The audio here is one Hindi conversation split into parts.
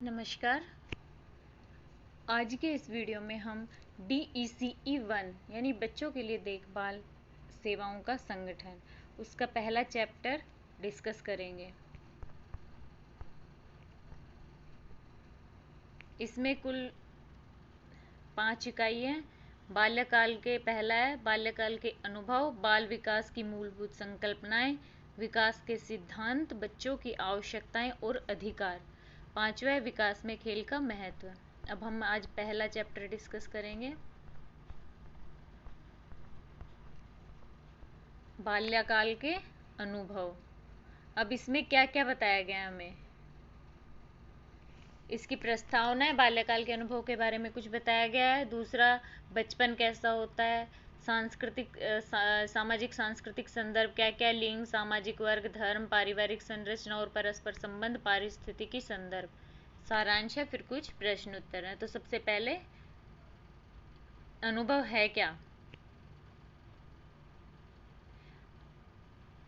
नमस्कार। आज के इस वीडियो में हम DECE 1 यानी बच्चों के लिए देखभाल सेवाओं का संगठन उसका पहला चैप्टर डिस्कस करेंगे। इसमें कुल 5 इकाई हैं। बाल्यकाल के पहला है बाल्यकाल के अनुभव, बाल विकास की मूलभूत संकल्पनाएं, विकास के सिद्धांत, बच्चों की आवश्यकताएं और अधिकार। पांचवा है विकास में खेल का महत्व। अब हम आज पहला चैप्टर डिस्कस करेंगे, बाल्यकाल के अनुभव। अब इसमें क्या क्या बताया गया हमें, इसकी प्रस्तावना है, बाल्यकाल के अनुभव के बारे में कुछ बताया गया है। दूसरा, बचपन कैसा होता है, सांस्कृतिक सामाजिक सांस्कृतिक संदर्भ क्या क्या, लिंग, सामाजिक वर्ग, धर्म, पारिवारिक संरचना और परस्पर संबंध, पारिस्थितिकी संदर्भ। सारांश है, फिर कुछ प्रश्न उत्तर है। तो सबसे पहले अनुभव है क्या।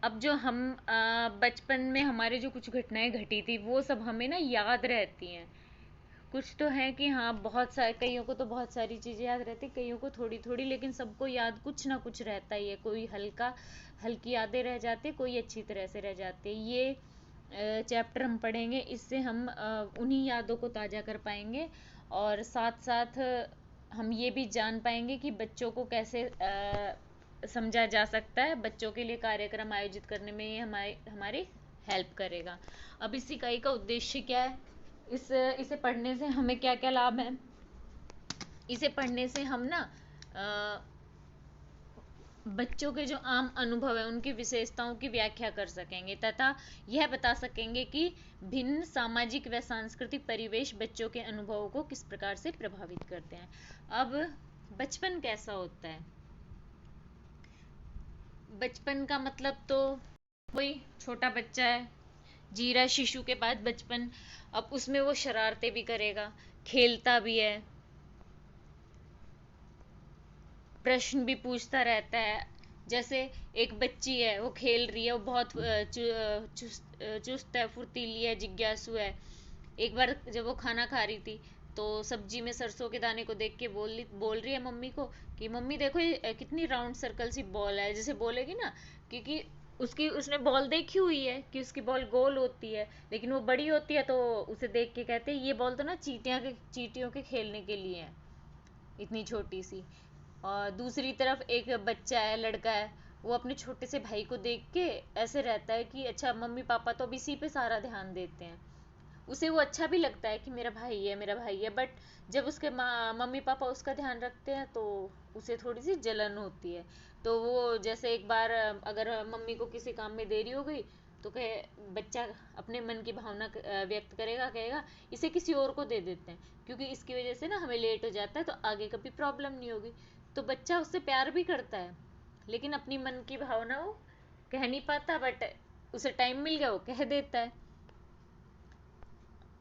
अब जो हम बचपन में हमारे जो कुछ घटनाएं घटी थी वो सब हमें ना याद रहती हैं। कुछ तो है कि हाँ, बहुत सारे, कईयों को तो बहुत सारी चीज़ें याद रहती, कईयों को थोड़ी थोड़ी, लेकिन सबको याद कुछ ना कुछ रहता ही है। कोई हल्की यादें रह जाती, कोई अच्छी तरह से रह जाती। ये चैप्टर हम पढ़ेंगे, इससे हम उन्हीं यादों को ताज़ा कर पाएंगे और साथ साथ हम ये भी जान पाएंगे कि बच्चों को कैसे समझा जा सकता है। बच्चों के लिए कार्यक्रम आयोजित करने में ये हमारी हेल्प करेगा। अब इस इकाई का उद्देश्य क्या है, इसे पढ़ने से हमें क्या क्या लाभ है। इसे पढ़ने से हम ना बच्चों के जो आम अनुभव है उनकी विशेषताओं की व्याख्या कर सकेंगे तथा यह बता सकेंगे कि भिन्न सामाजिक व सांस्कृतिक परिवेश बच्चों के अनुभवों को किस प्रकार से प्रभावित करते हैं। अब बचपन कैसा होता है। बचपन का मतलब तो कोई छोटा बच्चा है, जी रहा है शिशु के बाद बचपन। अब उसमें वो शरारतें भी करेगा, खेलता भी है, प्रश्न भी पूछता रहता है। जैसे एक बच्ची है, वो खेल रही है, वो बहुत चुस्त है, फुर्तीली है, जिज्ञासु है। एक बार जब वो खाना खा रही थी तो सब्जी में सरसों के दाने को देख के बोल रही है मम्मी को कि मम्मी देखो ये कितनी राउंड सर्कल सी बॉल है। जैसे बोलेगी ना, क्योंकि उसने बॉल देखी हुई है कि उसकी बॉल गोल होती है, लेकिन वो बड़ी होती है तो उसे देख के कहते हैं ये बॉल तो ना चींटियों के खेलने के लिए है, इतनी छोटी सी। और दूसरी तरफ एक बच्चा है, लड़का है, वो अपने छोटे से भाई को देख के ऐसे रहता है कि अच्छा मम्मी पापा तो अब इसी पे सारा ध्यान देते हैं। उसे वो अच्छा भी लगता है कि मेरा भाई है, मेरा भाई है, बट जब उसके मम्मी पापा उसका ध्यान रखते हैं तो उसे थोड़ी सी जलन होती है। तो वो जैसे एक बार अगर मम्मी को किसी काम में देरी हो गई तो कहे, बच्चा अपने मन की भावना व्यक्त करेगा, कहेगा इसे किसी और को दे देते हैं क्योंकि इसकी वजह से ना हमें लेट हो जाता है तो आगे कभी प्रॉब्लम नहीं होगी। तो बच्चा उससे प्यार भी करता है, लेकिन अपनी मन की भावना वो कह नहीं पाता, बट उसे टाइम मिल गया वो कह देता है।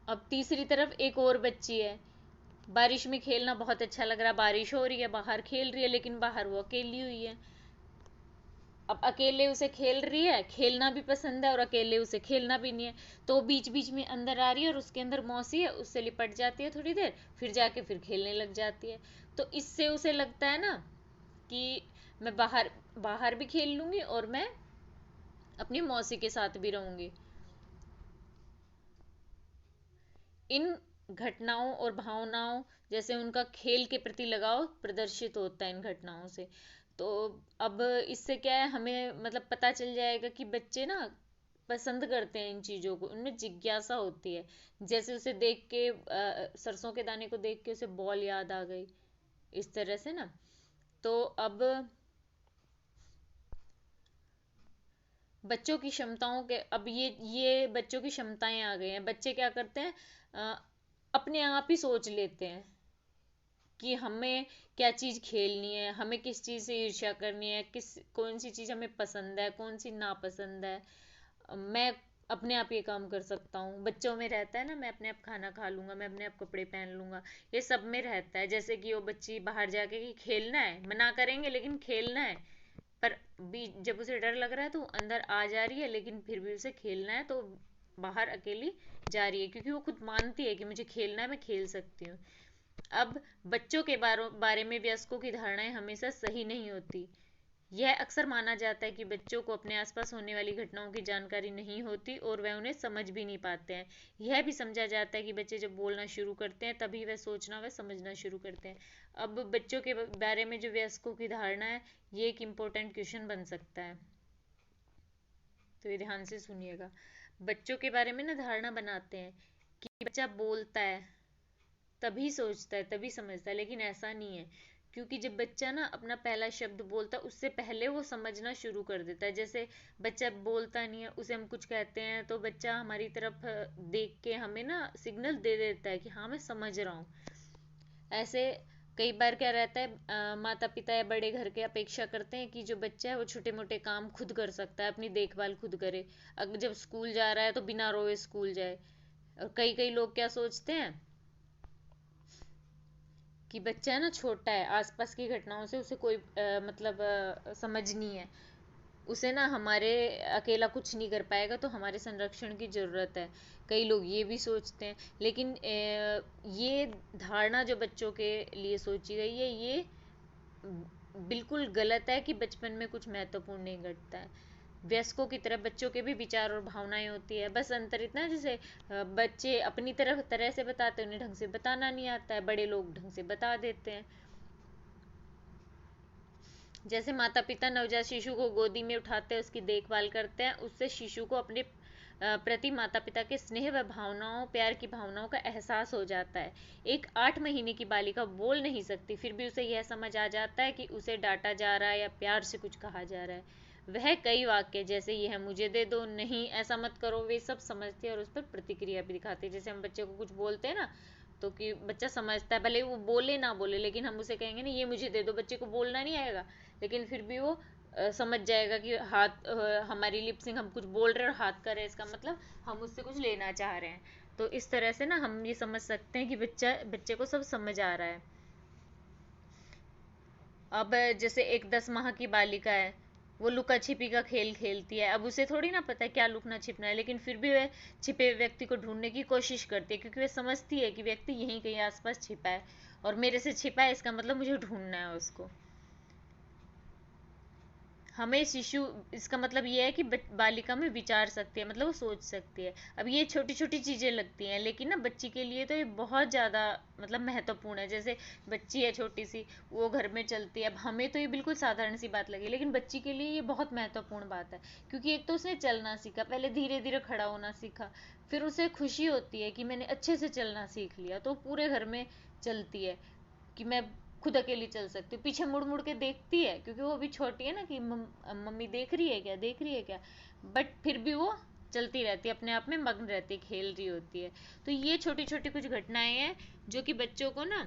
अब तीसरी तरफ एक और बच्ची है, बारिश में खेलना बहुत अच्छा लग रहा है, बारिश हो रही है, बाहर खेल रही है, लेकिन बाहर वो अकेली हुई है। अब अकेले उसे खेल रही है, खेलना भी पसंद है और अकेले उसे खेलना भी नहीं है। तो बीच बीच में अंदर आ रही है और उसके अंदर मौसी है, उससे लिपट जाती है थोड़ी देर, फिर जाके फिर खेलने लग जाती है। तो इससे उसे लगता है ना कि मैं बाहर बाहर भी खेल लूंगी और मैं अपनी मौसी के साथ भी रहूंगी। इन घटनाओं और भावनाओं, जैसे उनका खेल के प्रति लगाव प्रदर्शित होता है इन घटनाओं से। तो अब इससे क्या है, हमें मतलब पता चल जाएगा कि बच्चे ना पसंद करते हैं इन चीज़ों को, उनमें जिज्ञासा होती है। जैसे उसे देख के सरसों के दाने को देख के उसे बॉल याद आ गई, इस तरह से ना। तो अब बच्चों की क्षमताओं के, अब ये बच्चों की क्षमताएं आ गई हैं। बच्चे क्या करते हैं, अ, अपने आप ही सोच लेते हैं कि हमें क्या चीज़ खेलनी है, हमें किस चीज़ से ईर्ष्या करनी है, कौन सी चीज़ हमें पसंद है, कौन सी नापसंद है। मैं अपने आप ये काम कर सकता हूँ। बच्चों में रहता है ना, मैं अपने आप खाना खा लूंगा, मैं अपने आप कपड़े पहन लूंगा, ये सब में रहता है। जैसे कि वो बच्ची बाहर जाके कि खेलना है, मना करेंगे लेकिन खेलना है, पर भी जब उसे डर लग रहा है तो अंदर आ जा रही है, लेकिन फिर भी उसे खेलना है तो बाहर अकेली जा रही है, क्योंकि वो खुद मानती है कि मुझे खेलना है, मैं खेल सकती हूँ। अब बच्चों के बारे में वयस्कों की धारणाएं हमेशा सही नहीं होती। यह अक्सर माना जाता है कि बच्चों को अपने आसपास होने वाली घटनाओं की जानकारी नहीं होती और वह उन्हें समझ भी नहीं पाते हैं। यह भी समझा जाता है कि बच्चे जब बोलना शुरू करते हैं तभी वह सोचना व समझना शुरू करते हैं। अब बच्चों के बारे में जो वयस्कों की धारणा है, ये एक इम्पोर्टेंट क्वेश्चन बन सकता है, तो ये ध्यान से सुनिएगा। बच्चों के बारे में ना धारणा बनाते हैं कि बच्चा बोलता है तभी सोचता है तभी समझता है, लेकिन ऐसा नहीं है। क्योंकि जब बच्चा ना अपना पहला शब्द बोलता है उससे पहले वो समझना शुरू कर देता है। जैसे बच्चा बोलता नहीं है, उसे हम कुछ कहते हैं तो बच्चा हमारी तरफ देख के हमें ना सिग्नल दे देता है कि हाँ मैं समझ रहा हूँ। ऐसे कई बार क्या रहता है, माता पिता या बड़े घर के अपेक्षा करते हैं कि जो बच्चा है वो छोटे मोटे काम खुद कर सकता है, अपनी देखभाल खुद करे। अगर जब स्कूल जा रहा है तो बिना रोए स्कूल जाए। और कई कई लोग क्या सोचते हैं कि बच्चा है ना छोटा है, आसपास की घटनाओं से उसे कोई मतलब समझ नहीं है, उसे ना हमारे अकेला कुछ नहीं कर पाएगा, तो हमारे संरक्षण की ज़रूरत है। कई लोग ये भी सोचते हैं, लेकिन ये धारणा जो बच्चों के लिए सोची गई है, ये बिल्कुल गलत है कि बचपन में कुछ महत्वपूर्ण नहीं घटता है। वयस्कों की तरह बच्चों के भी विचार और भावनाएं होती है। बस अंतर इतना है, जैसे बच्चे अपनी तरह से बताते हैं, उन्हें ढंग से बताना नहीं आता है, बड़े लोग ढंग से बता देते हैं। जैसे माता पिता नवजात शिशु को गोदी में उठाते हैं, उसकी देखभाल करते हैं, उससे शिशु को अपने प्रति माता पिता के स्नेह व भावनाओं, प्यार की भावनाओं का एहसास हो जाता है। एक 8 महीने की बालिका बोल नहीं सकती, फिर भी उसे यह समझ आ जाता है कि उसे डांटा जा रहा है या प्यार से कुछ कहा जा रहा है। वह कई वाक्य जैसे यह मुझे दे दो, नहीं ऐसा मत करो, वे सब समझती है और उस पर प्रतिक्रिया भी दिखाती है। जैसे हम बच्चे को कुछ बोलते हैं ना, तो कि बच्चा समझता है, भले वो बोले ना बोले, लेकिन हम उसे कहेंगे ना ये मुझे दे दो, बच्चे को बोलना नहीं आएगा, लेकिन फिर भी वो समझ जाएगा कि हाथ हमारी लिपसिंग, हम कुछ बोल रहे हैं और हाथ कर रहे हैं, इसका मतलब हम उससे कुछ लेना चाह रहे हैं। तो इस तरह से ना हम ये समझ सकते हैं कि बच्चे को सब समझ आ रहा है। अब जैसे एक 10 माह की बालिका है, वो लुका छिपी का खेल खेलती है। अब उसे थोड़ी ना पता है क्या लुकना छिपना है, लेकिन फिर भी वह छिपे हुए व्यक्ति को ढूंढने की कोशिश करती है, क्योंकि वह समझती है कि व्यक्ति यहीं कहीं आसपास छिपा है और मेरे से छिपा है, इसका मतलब मुझे ढूंढना है उसको। हमें शिशु, इसका मतलब ये है कि बालिका में विचार सकती है, मतलब वो सोच सकती है। अब ये छोटी छोटी चीजें लगती हैं, लेकिन ना बच्ची के लिए तो ये बहुत ज्यादा मतलब महत्वपूर्ण है। जैसे बच्ची है छोटी सी, वो घर में चलती है, अब हमें तो ये बिल्कुल साधारण सी बात लगी, लेकिन बच्ची के लिए ये बहुत महत्वपूर्ण बात है। क्योंकि एक तो उसने चलना सीखा, पहले धीरे धीरे खड़ा होना सीखा, फिर उसे खुशी होती है कि मैंने अच्छे से चलना सीख लिया, तो पूरे घर में चलती है कि मैं खुद अकेली चल सकती हूँ। पीछे मुड़ मुड़ के देखती है, क्योंकि वो अभी छोटी है ना, कि मम्मी देख रही है क्या, देख रही है क्या, बट फिर भी वो चलती रहती है, अपने आप में मग्न रहती है, खेल रही होती है। तो ये छोटी छोटी कुछ घटनाएं हैं जो कि बच्चों को ना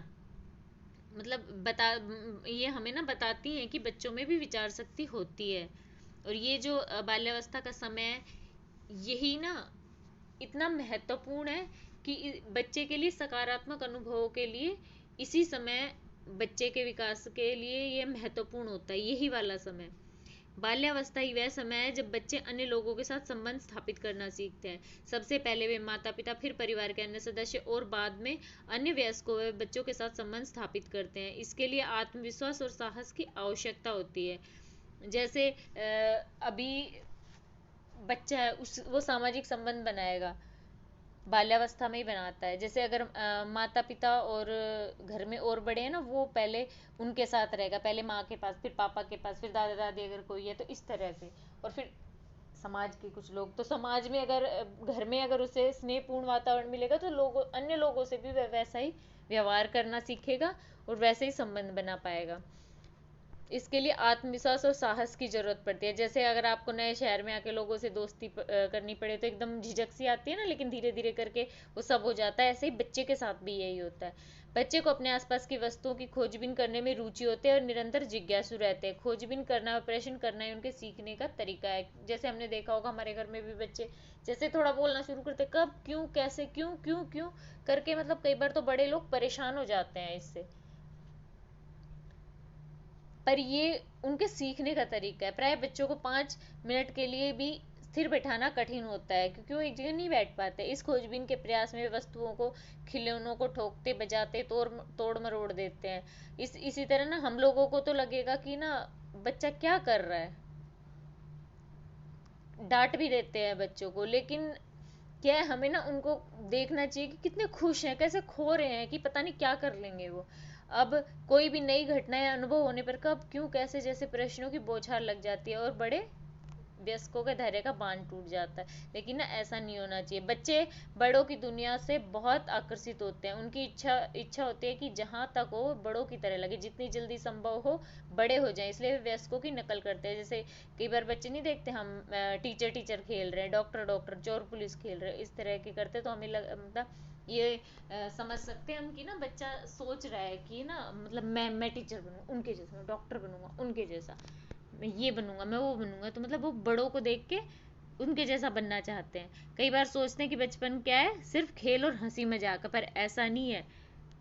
मतलब ये हमें ना बताती हैं कि बच्चों में भी विचार शक्ति होती है। और ये जो बाल्यावस्था का समय है, यही ना इतना महत्वपूर्ण है कि बच्चे के लिए सकारात्मक अनुभवों के लिए इसी समय, बच्चे के विकास के लिए ये महत्वपूर्ण होता है, यही वाला समय। बाल्यावस्था ही वह समय है जब बच्चे अन्य लोगों के साथ संबंध स्थापित करना सीखते हैं। सबसे पहले वे माता पिता, फिर परिवार के अन्य सदस्य और बाद में अन्य वयस्कों व बच्चों के साथ संबंध स्थापित करते हैं। इसके लिए आत्मविश्वास और साहस की आवश्यकता होती है। जैसे अभी बच्चा है, उस वो सामाजिक संबंध बनाएगा, बाल्यावस्था में ही बनाता है। जैसे अगर माता पिता और घर में और बड़े हैं ना, वो पहले उनके साथ रहेगा, पहले माँ के पास, फिर पापा के पास, फिर दादा दादी अगर कोई है तो इस तरह से। और फिर समाज के कुछ लोग, तो समाज में अगर घर में अगर उसे स्नेहपूर्ण वातावरण मिलेगा तो लोगों, अन्य लोगों से भी वैसा ही व्यवहार करना सीखेगा और वैसे ही संबंध बना पाएगा। इसके लिए आत्मविश्वास और साहस की जरूरत पड़ती है। जैसे अगर आपको नए शहर में आके लोगों से दोस्ती करनी पड़े तो एकदम झिझक सी आती है ना, लेकिन धीरे धीरे करके वो सब हो जाता है। ऐसे ही बच्चे के साथ भी यही होता है। बच्चे को अपने आसपास की वस्तुओं की खोजबीन करने में रुचि होती है और निरंतर जिज्ञासु रहते हैं। खोजबीन करना और प्रश्न करना ही उनके सीखने का तरीका है। जैसे हमने देखा होगा हमारे घर में भी बच्चे जैसे थोड़ा बोलना शुरू करते, कब, क्यों, कैसे, क्यों क्यों क्यों करके, मतलब कई बार तो बड़े लोग परेशान हो जाते हैं इससे, पर ये उनके सीखने का तरीका है। प्राय बच्चों को 5 मिनट के लिए भी स्थिर बैठाना कठिन होता है, क्योंकि वो एक जगह नहीं बैठ पाते। इस खोजबीन के प्रयास में वस्तुओं को, खिलौनों को ठोकते बजाते तोड़ मरोड़ देते हैं। इसी तरह ना हम लोगों को तो लगेगा कि ना बच्चा क्या कर रहा है, डांट भी देते हैं बच्चों को, लेकिन क्या है, हमें ना उनको देखना चाहिए कि कितने खुश हैं, कैसे खो रहे हैं, कि पता नहीं क्या कर लेंगे वो। अब कोई भी नई घटना या अनुभव होने पर कब क्यों कैसे जैसे प्रश्नों की बौछार लग जाती है और बड़े वयस्कों के धैर्य का बांध टूट जाता है। लेकिन ना ऐसा नहीं होना चाहिए। बच्चे बड़ों की दुनिया से बहुत आकर्षित होते हैं। उनकी इच्छा होती है कि जहां तक हो बड़ों की तरह लगे, जितनी जल्दी संभव हो बड़े हो जाएं, इसलिए वे वयस्कों की नकल करते हैं। जैसे कई बार बच्चे नहीं देखते हम टीचर टीचर खेल रहे हैं, डॉक्टर डॉक्टर, चोर पुलिस खेल रहे हैं, इस तरह के करते, तो हमें मतलब ये समझ सकते हैं हम कि ना बच्चा सोच रहा है कि ना मतलब मैं टीचर बनूंगा उनके जैसा, डॉक्टर बनूंगा उनके जैसा, मैं ये बनूंगा मैं वो बनूंगा, तो मतलब वो बड़ों को देख के उनके जैसा बनना चाहते हैं। कई बार सोचते हैं कि बचपन क्या है, सिर्फ खेल और हंसी मजाक, पर ऐसा नहीं है।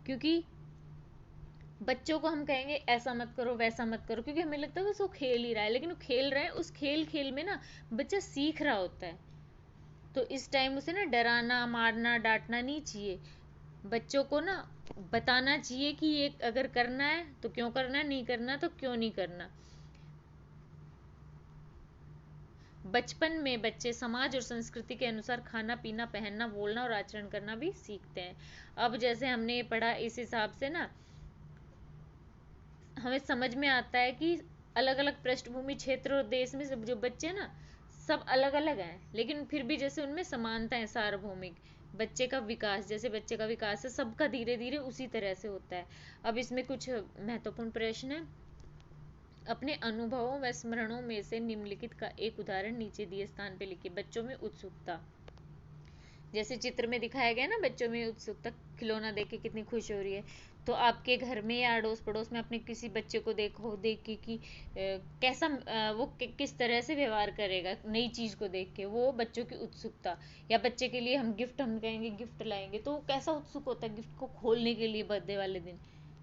क्योंकि बच्चों को हम कहेंगे ऐसा मत करो वैसा मत करो, क्योंकि हमें लगता है बस वो खेल ही रहा है, लेकिन वो खेल रहा है, उस खेल खेल में ना बच्चा सीख रहा होता है। तो इस टाइम उसे ना डराना मारना डांटना नहीं चाहिए। बच्चों को ना बताना चाहिए कि ये अगर करना है तो क्यों करना है, नहीं करना तो क्यों नहीं करना। बचपन में बच्चे समाज और संस्कृति के अनुसार खाना पीना पहनना बोलना और आचरण करना भी सीखते हैं। अब जैसे हमने पढ़ा, इस हिसाब से ना हमें समझ में आता है कि अलग अलग पृष्ठभूमि क्षेत्र और देश में सब जो बच्चे हैं ना सब अलग अलग हैं, लेकिन फिर भी जैसे उनमें समानता है सार्वभौमिक। बच्चे का विकास, जैसे बच्चे का विकास है सबका धीरे धीरे उसी तरह से होता है। अब इसमें कुछ महत्वपूर्ण प्रश्न है। अपने अनुभवों व स्मरणों में से निम्नलिखित का एक उदाहरण नीचे दिए स्थान पे लिखिए। बच्चों में उत्सुकता, जैसे चित्र में दिखाया गया ना, बच्चों में उत्सुकता, खिलौना देख के कितनी खुश हो रही है। तो आपके घर में या अड़ोस पड़ोस में अपने किसी बच्चे को देख के कि कैसा वो किस तरह से व्यवहार करेगा नई चीज को देख के, वो बच्चों की उत्सुकता। या बच्चे के लिए हम कहेंगे गिफ्ट लाएंगे, तो वो कैसा उत्सुक होता है गिफ्ट को खोलने के लिए बर्थडे वाले दिन।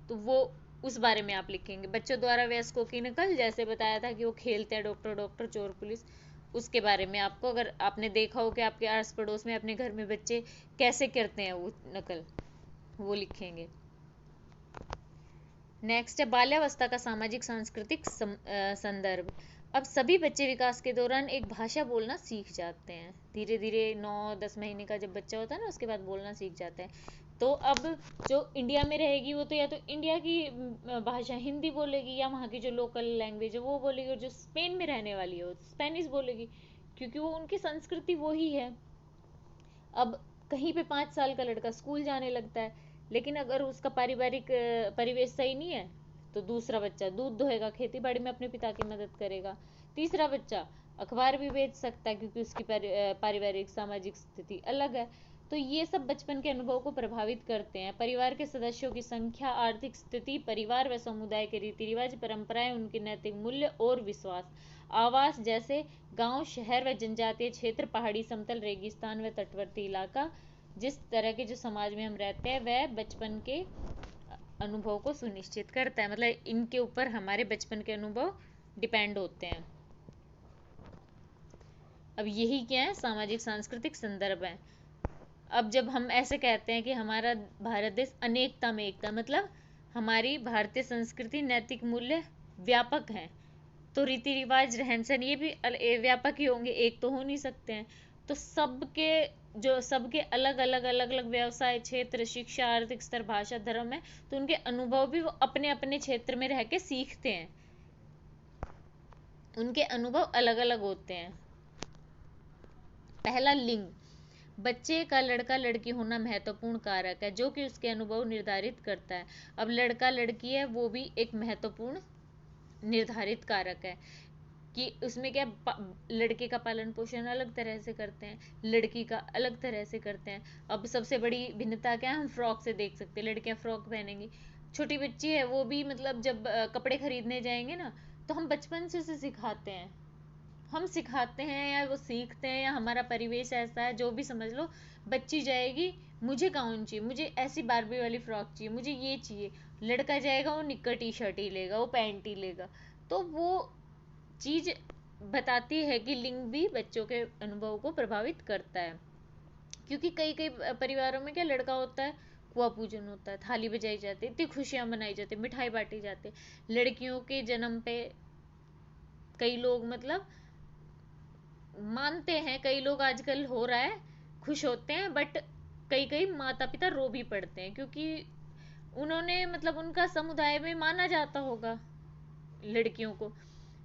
तो वो उस बारे में आप लिखेंगे। बच्चों द्वारा वयस्कों की नकल, जैसे बताया था कि वो खेलते हैं डॉक्टर डॉक्टर चोर पुलिस, उसके बारे में आपको, अगर आपने देखा हो कि आपके आस पड़ोस में अपने घर में बच्चे कैसे करते हैं वो नकल, वो लिखेंगे। नेक्स्ट है बाल्यावस्था का सामाजिक सांस्कृतिक संदर्भ। अब सभी बच्चे विकास के दौरान एक भाषा बोलना सीख जाते हैं। धीरे धीरे 9-10 महीने का जब बच्चा होता है ना, उसके बाद बोलना सीख जाता है। तो अब जो इंडिया में रहेगी वो तो या तो इंडिया की भाषा हिंदी बोलेगी, या वहाँ की जो लोकल लैंग्वेज है वो बोलेगी, और जो स्पेन में रहने वाली है वो स्पेनिश बोलेगी, क्योंकि वो उनकी संस्कृति वो ही है। अब कहीं पे 5 साल का लड़का स्कूल जाने लगता है, लेकिन अगर उसका पारिवारिक परिवेश सही नहीं है, तो दूसरा बच्चा दूध दोहेगा, खेती बाड़ी में अपने पिता की मदद करेगा। तीसरा बच्चा अखबार भी बेच सकता है, क्योंकि उसकी पारिवारिक सामाजिक स्थिति अलग है। तो ये सब बचपन के अनुभव को प्रभावित करते हैं। परिवार के सदस्यों की संख्या, आर्थिक स्थिति, परिवार व समुदाय के रीति रिवाज, परंपराएं, उनके नैतिक मूल्य और विश्वास, आवास जैसे गांव शहर व जनजातीय क्षेत्र, पहाड़ी समतल रेगिस्तान व तटवर्ती इलाका, जिस तरह के जो समाज में हम रहते हैं वह बचपन के अनुभव को सुनिश्चित करता है। मतलब इनके ऊपर हमारे बचपन के अनुभव डिपेंड होते हैं। अब यही क्या है, सामाजिक सांस्कृतिक संदर्भ है। अब जब हम ऐसे कहते हैं कि हमारा भारत देश अनेकता में एकता, मतलब हमारी भारतीय संस्कृति नैतिक मूल्य व्यापक हैं, तो रीति रिवाज रहन सहन ये भी व्यापक ही होंगे, एक तो हो नहीं सकते हैं। तो सबके अलग अलग व्यवसाय क्षेत्र, शिक्षा, आर्थिक स्तर, भाषा, धर्म है, तो उनके अनुभव भी वो अपने अपने क्षेत्र में रह के सीखते हैं। उनके अनुभव अलग अलग होते हैं। पहला, लिंग। बच्चे का लड़का लड़की होना महत्वपूर्ण कारक है, जो कि उसके अनुभव निर्धारित करता है। अब लड़का लड़की है वो भी एक महत्वपूर्ण निर्धारित कारक है, कि उसमें क्या, लड़के का पालन पोषण अलग तरह से करते हैं, लड़की का अलग तरह से करते हैं। अब सबसे बड़ी भिन्नता क्या है, हम फ्रॉक से देख सकते हैं, लड़कियां फ्रॉक पहनेंगी। छोटी बच्ची है वो भी, मतलब जब कपड़े खरीदने जाएंगे ना, तो हम बचपन से उसे सिखाते हैं, हम सिखाते हैं या वो सीखते हैं, या हमारा परिवेश ऐसा है, जो भी समझ लो। बच्ची जाएगी, मुझे गाउन चाहिए, मुझे ऐसी बारबी वाली फ्रॉक चाहिए, मुझे ये चाहिए। लड़का जाएगा वो निक्कर टी शर्ट ही लेगा, वो पैंट ही लेगा। तो वो चीज बताती है कि लिंग भी बच्चों के अनुभव को प्रभावित करता है। क्योंकि कई कई परिवारों में क्या, लड़का होता है, कुआ पूजन होता है, थाली बजाई जाती है, इतनी खुशियां मनाई जाती है, मिठाई बांटी जाती है। लड़कियों के जन्म पे कई लोग मतलब मानते हैं, कई लोग आजकल हो रहा है, खुश होते हैं, बट कई कई माता पिता रो भी पड़ते हैं, क्योंकि उन्होंने मतलब उनका समुदाय में माना जाता होगा लड़कियों को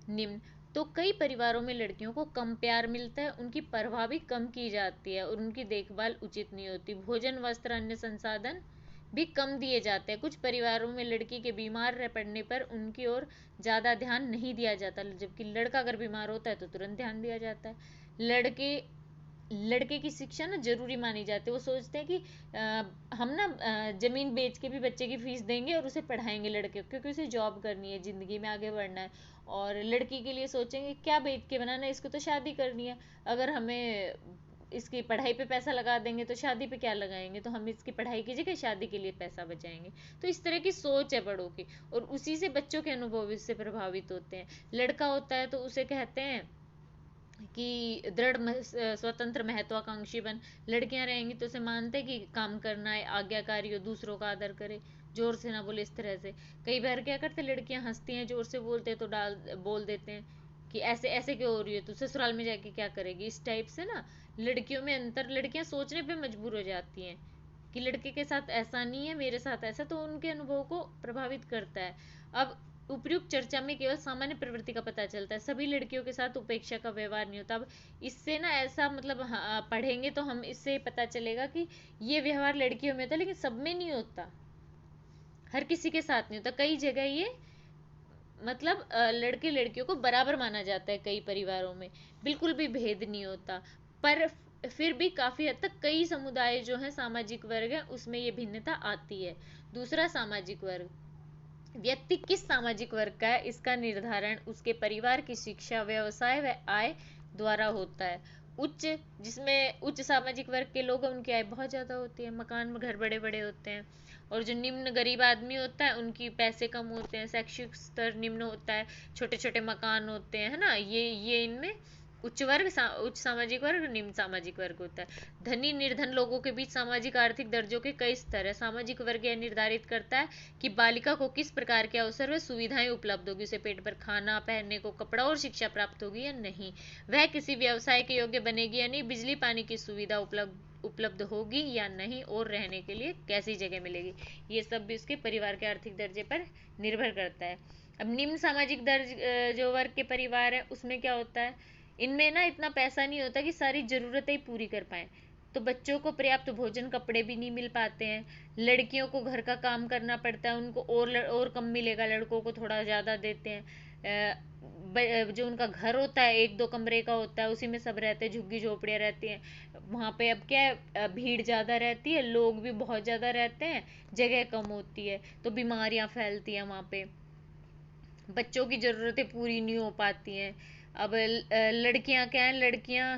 निम्न। तो कई परिवारों में लड़कियों को कम प्यार मिलता है, उनकी परवाह भी कम की जाती है और उनकी देखभाल उचित नहीं होती। भोजन, वस्त्र, अन्य संसाधन भी कम दिए जाते हैं। कुछ परिवारों में लड़की के बीमार रह पड़ने पर उनकी ओर ज्यादा ध्यान नहीं दिया जाता, जबकि लड़का अगर बीमार होता है तो तुरंत ध्यान दिया जाता है। लड़के लड़के की शिक्षा ना जरूरी मानी जाती है। वो सोचते हैं कि हम ना जमीन बेच के भी बच्चे की फीस देंगे और उसे पढ़ाएंगे लड़के को, क्योंकि उसे जॉब करनी है, जिंदगी में आगे बढ़ना है। और लड़की के लिए सोचेंगे क्या बेच के बनाना है, इसको तो शादी करनी है, अगर हमें इसकी पढ़ाई पे पैसा लगा देंगे तो शादी पे क्या लगाएंगे, तो हम इसकी पढ़ाई की जगह शादी के लिए पैसा बचाएंगे। तो इस तरह की सोच है बड़ों की, और उसी से बच्चों के अनुभव इससे प्रभावित होते हैं। लड़का होता है तो उसे कहते हैं कि दृढ़ स्वतंत्र महत्वाकांक्षी बन। लड़कियां रहेंगी तो उसे मानते कि काम करना है, आज्ञाकारी हो, दूसरों का आदर करे, जोर से ना बोले, इस तरह से। कई बार क्या करते, लड़कियां हंसती हैं, जोर से बोलते हैं तो बोल देते हैं कि ऐसे ऐसे क्यों हो रही है, तू ससुराल में जाके क्या करेगी, इस टाइप से ना लड़कियों में अंतर, लड़कियां सोचने पे मजबूर हो जाती हैं कि लड़के के साथ ऐसा नहीं है, मेरे साथ ऐसा, तो उनके अनुभव को प्रभावित करता है। अब उपयुक्त चर्चा में केवल सामान्य प्रवृत्ति का पता चलता है, सभी लड़कियों के साथ उपेक्षा का व्यवहार नहीं होता। अब इससे ना ऐसा मतलब पढ़ेंगे तो हम इससे पता चलेगा कि ये व्यवहार लड़कियों में होता है, लेकिन सब में नहीं होता, हर किसी के साथ नहीं होता। कई जगह ये मतलब लड़के लड़कियों को बराबर माना जाता है, कई परिवारों में बिल्कुल भी भेद नहीं होता। पर फिर भी काफी हद तक कई समुदाय जो है, सामाजिक वर्ग है, उसमें ये भिन्नता आती है। दूसरा, सामाजिक वर्ग। व्यक्ति किस सामाजिक वर्ग का है, इसका निर्धारण उसके परिवार की शिक्षा, व्यवसाय व आय द्वारा होता है। उच्च जिसमें उच्च सामाजिक वर्ग के लोग हैं, उनकी आय बहुत ज्यादा होती है, मकान में घर बड़े बड़े होते हैं। और जो निम्न गरीब आदमी होता है, उनकी पैसे कम होते हैं, शैक्षिक स्तर निम्न होता है, छोटे छोटे मकान होते हैं, है ना। ये इनमें उच्च वर्ग, उच्च सामाजिक वर्ग, निम्न सामाजिक वर्ग होता है। धनी निर्धन लोगों के बीच सामाजिक आर्थिक दर्जों के कई स्तर है। सामाजिक वर्ग यह निर्धारित करता है कि बालिका को किस प्रकार के अवसर व सुविधाएं उपलब्ध होगी, उसे पेट पर खाना, पहनने को कपड़ा और शिक्षा प्राप्त होगी या नहीं, वह किसी व्यवसाय के योग्य बनेगी या नहीं, बिजली पानी की सुविधा उपलब्ध होगी या नहीं, और रहने के लिए कैसी जगह मिलेगी। ये सब भी उसके परिवार के आर्थिक दर्जे पर निर्भर करता है। अब निम्न सामाजिक दर्ज जो वर्ग के परिवार है, उसमें क्या होता है, इनमें ना इतना पैसा नहीं होता कि सारी जरूरतें पूरी कर पाए, तो बच्चों को पर्याप्त भोजन, कपड़े भी नहीं मिल पाते हैं। लड़कियों को घर का काम करना पड़ता है, उनको और कम मिलेगा, लड़कों को थोड़ा ज़्यादा देते हैं। जो उनका घर होता है, एक दो कमरे का होता है, उसी में सब रहते हैं, झुग्गी झोपड़ियाँ रहती हैं वहाँ पे। अब क्या है, भीड़ ज़्यादा रहती है, लोग भी बहुत ज़्यादा रहते हैं, जगह कम होती है, तो बीमारियाँ फैलती हैं वहाँ पे, बच्चों की ज़रूरतें पूरी नहीं हो पाती हैं। अब लड़कियां क्या है, लड़कियां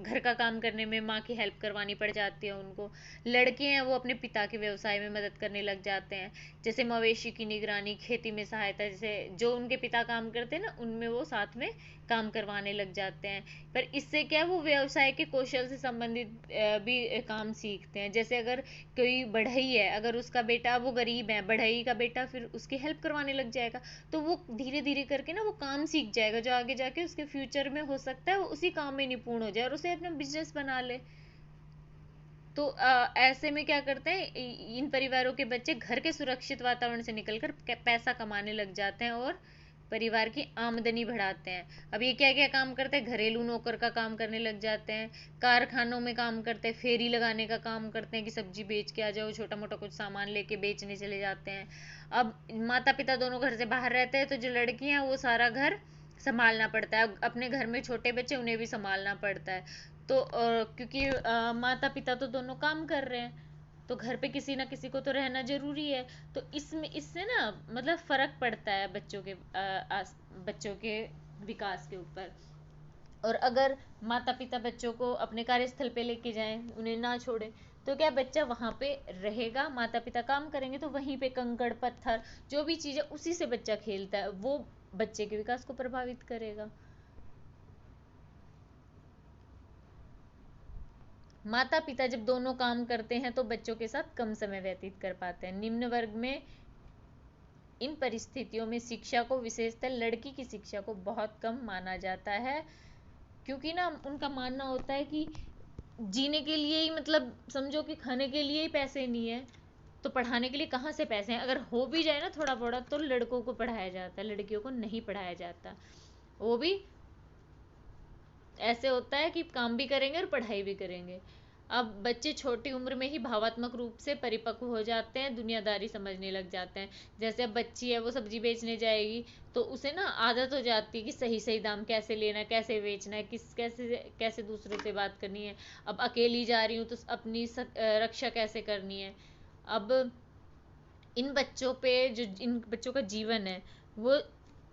घर का काम करने में माँ की हेल्प करवानी पड़ जाती है उनको। लड़के हैं वो अपने पिता के व्यवसाय में मदद करने लग जाते हैं, जैसे मवेशी की निगरानी, खेती में सहायता, जैसे जो उनके पिता काम करते हैं ना, उनमें वो साथ में काम करवाने लग जाते हैं। पर इससे क्या है, वो व्यवसाय के कौशल से संबंधित भी काम सीखते हैं। जैसे अगर कोई बढ़ई है, अगर उसका बेटा, वो गरीब है, बढ़ई का बेटा फिर उसकी हेल्प करवाने लग जाएगा, तो वो धीरे धीरे करके ना वो काम सीख जाएगा, जो आगे जाके उसके फ्यूचर में हो सकता है वो उसी काम में निपुण हो जाए और उसे अपना बिजनेस बना ले। तो ऐसे में क्या करते हैं, इन परिवारों के बच्चे घर के सुरक्षित वातावरण से निकलकर पैसा कमाने लग जाते हैं और परिवार की आमदनी बढ़ाते हैं। अब ये क्या क्या काम करते हैं, घरेलू नौकर का काम करने लग जाते हैं, कारखानों में काम करते हैं, फेरी लगाने का काम करते हैं कि सब्जी बेच के आ जाओ, छोटा मोटा कुछ सामान लेके बेचने चले जाते हैं। अब माता पिता दोनों घर से बाहर रहते हैं, तो जो लड़कियां हैं वो सारा घर संभालना पड़ता है, अपने घर में छोटे बच्चे उन्हें भी संभालना पड़ता है। तो क्योंकि माता पिता तो दोनों काम कर रहे हैं, तो घर पे किसी ना किसी को तो रहना जरूरी है। तो इसमें इससे ना मतलब फर्क पड़ता है बच्चों के विकास के ऊपर। और अगर माता पिता बच्चों को अपने कार्यस्थल पे लेके जाएं, उन्हें ना छोड़े, तो क्या बच्चा वहां पे रहेगा, माता पिता काम करेंगे तो वहीं पे कंकड़ पत्थर जो भी चीज़ है उसी से बच्चा खेलता है, वो बच्चे के विकास को प्रभावित करेगा। माता पिता जब दोनों काम करते हैं तो बच्चों के साथ कम समय व्यतीत कर पाते हैं। निम्न वर्ग में इन परिस्थितियों में शिक्षा को, विशेषकर लड़की की शिक्षा को बहुत कम माना जाता है, क्योंकि ना उनका मानना होता है कि जीने के लिए ही, मतलब समझो कि खाने के लिए ही पैसे नहीं है तो पढ़ाने के लिए कहाँ से पैसे हैं। अगर हो भी जाए ना थोड़ा बड़ा तो लड़कों को पढ़ाया जाता है, लड़कियों को नहीं पढ़ाया जाता। वो भी ऐसे होता है कि काम भी करेंगे और पढ़ाई भी करेंगे। अब बच्चे छोटी उम्र में ही भावात्मक रूप से परिपक्व हो जाते हैं, दुनियादारी समझने लग जाते हैं। जैसे अब बच्ची है, वो सब्जी बेचने जाएगी तो उसे ना आदत हो जाती है कि सही सही दाम कैसे लेना है, कैसे बेचना है, किस कैसे कैसे दूसरों से बात करनी है। अब अकेली जा रही हूँ तो अपनी रक्षा कैसे करनी है। अब इन बच्चों पे, जो इन बच्चों का जीवन है वो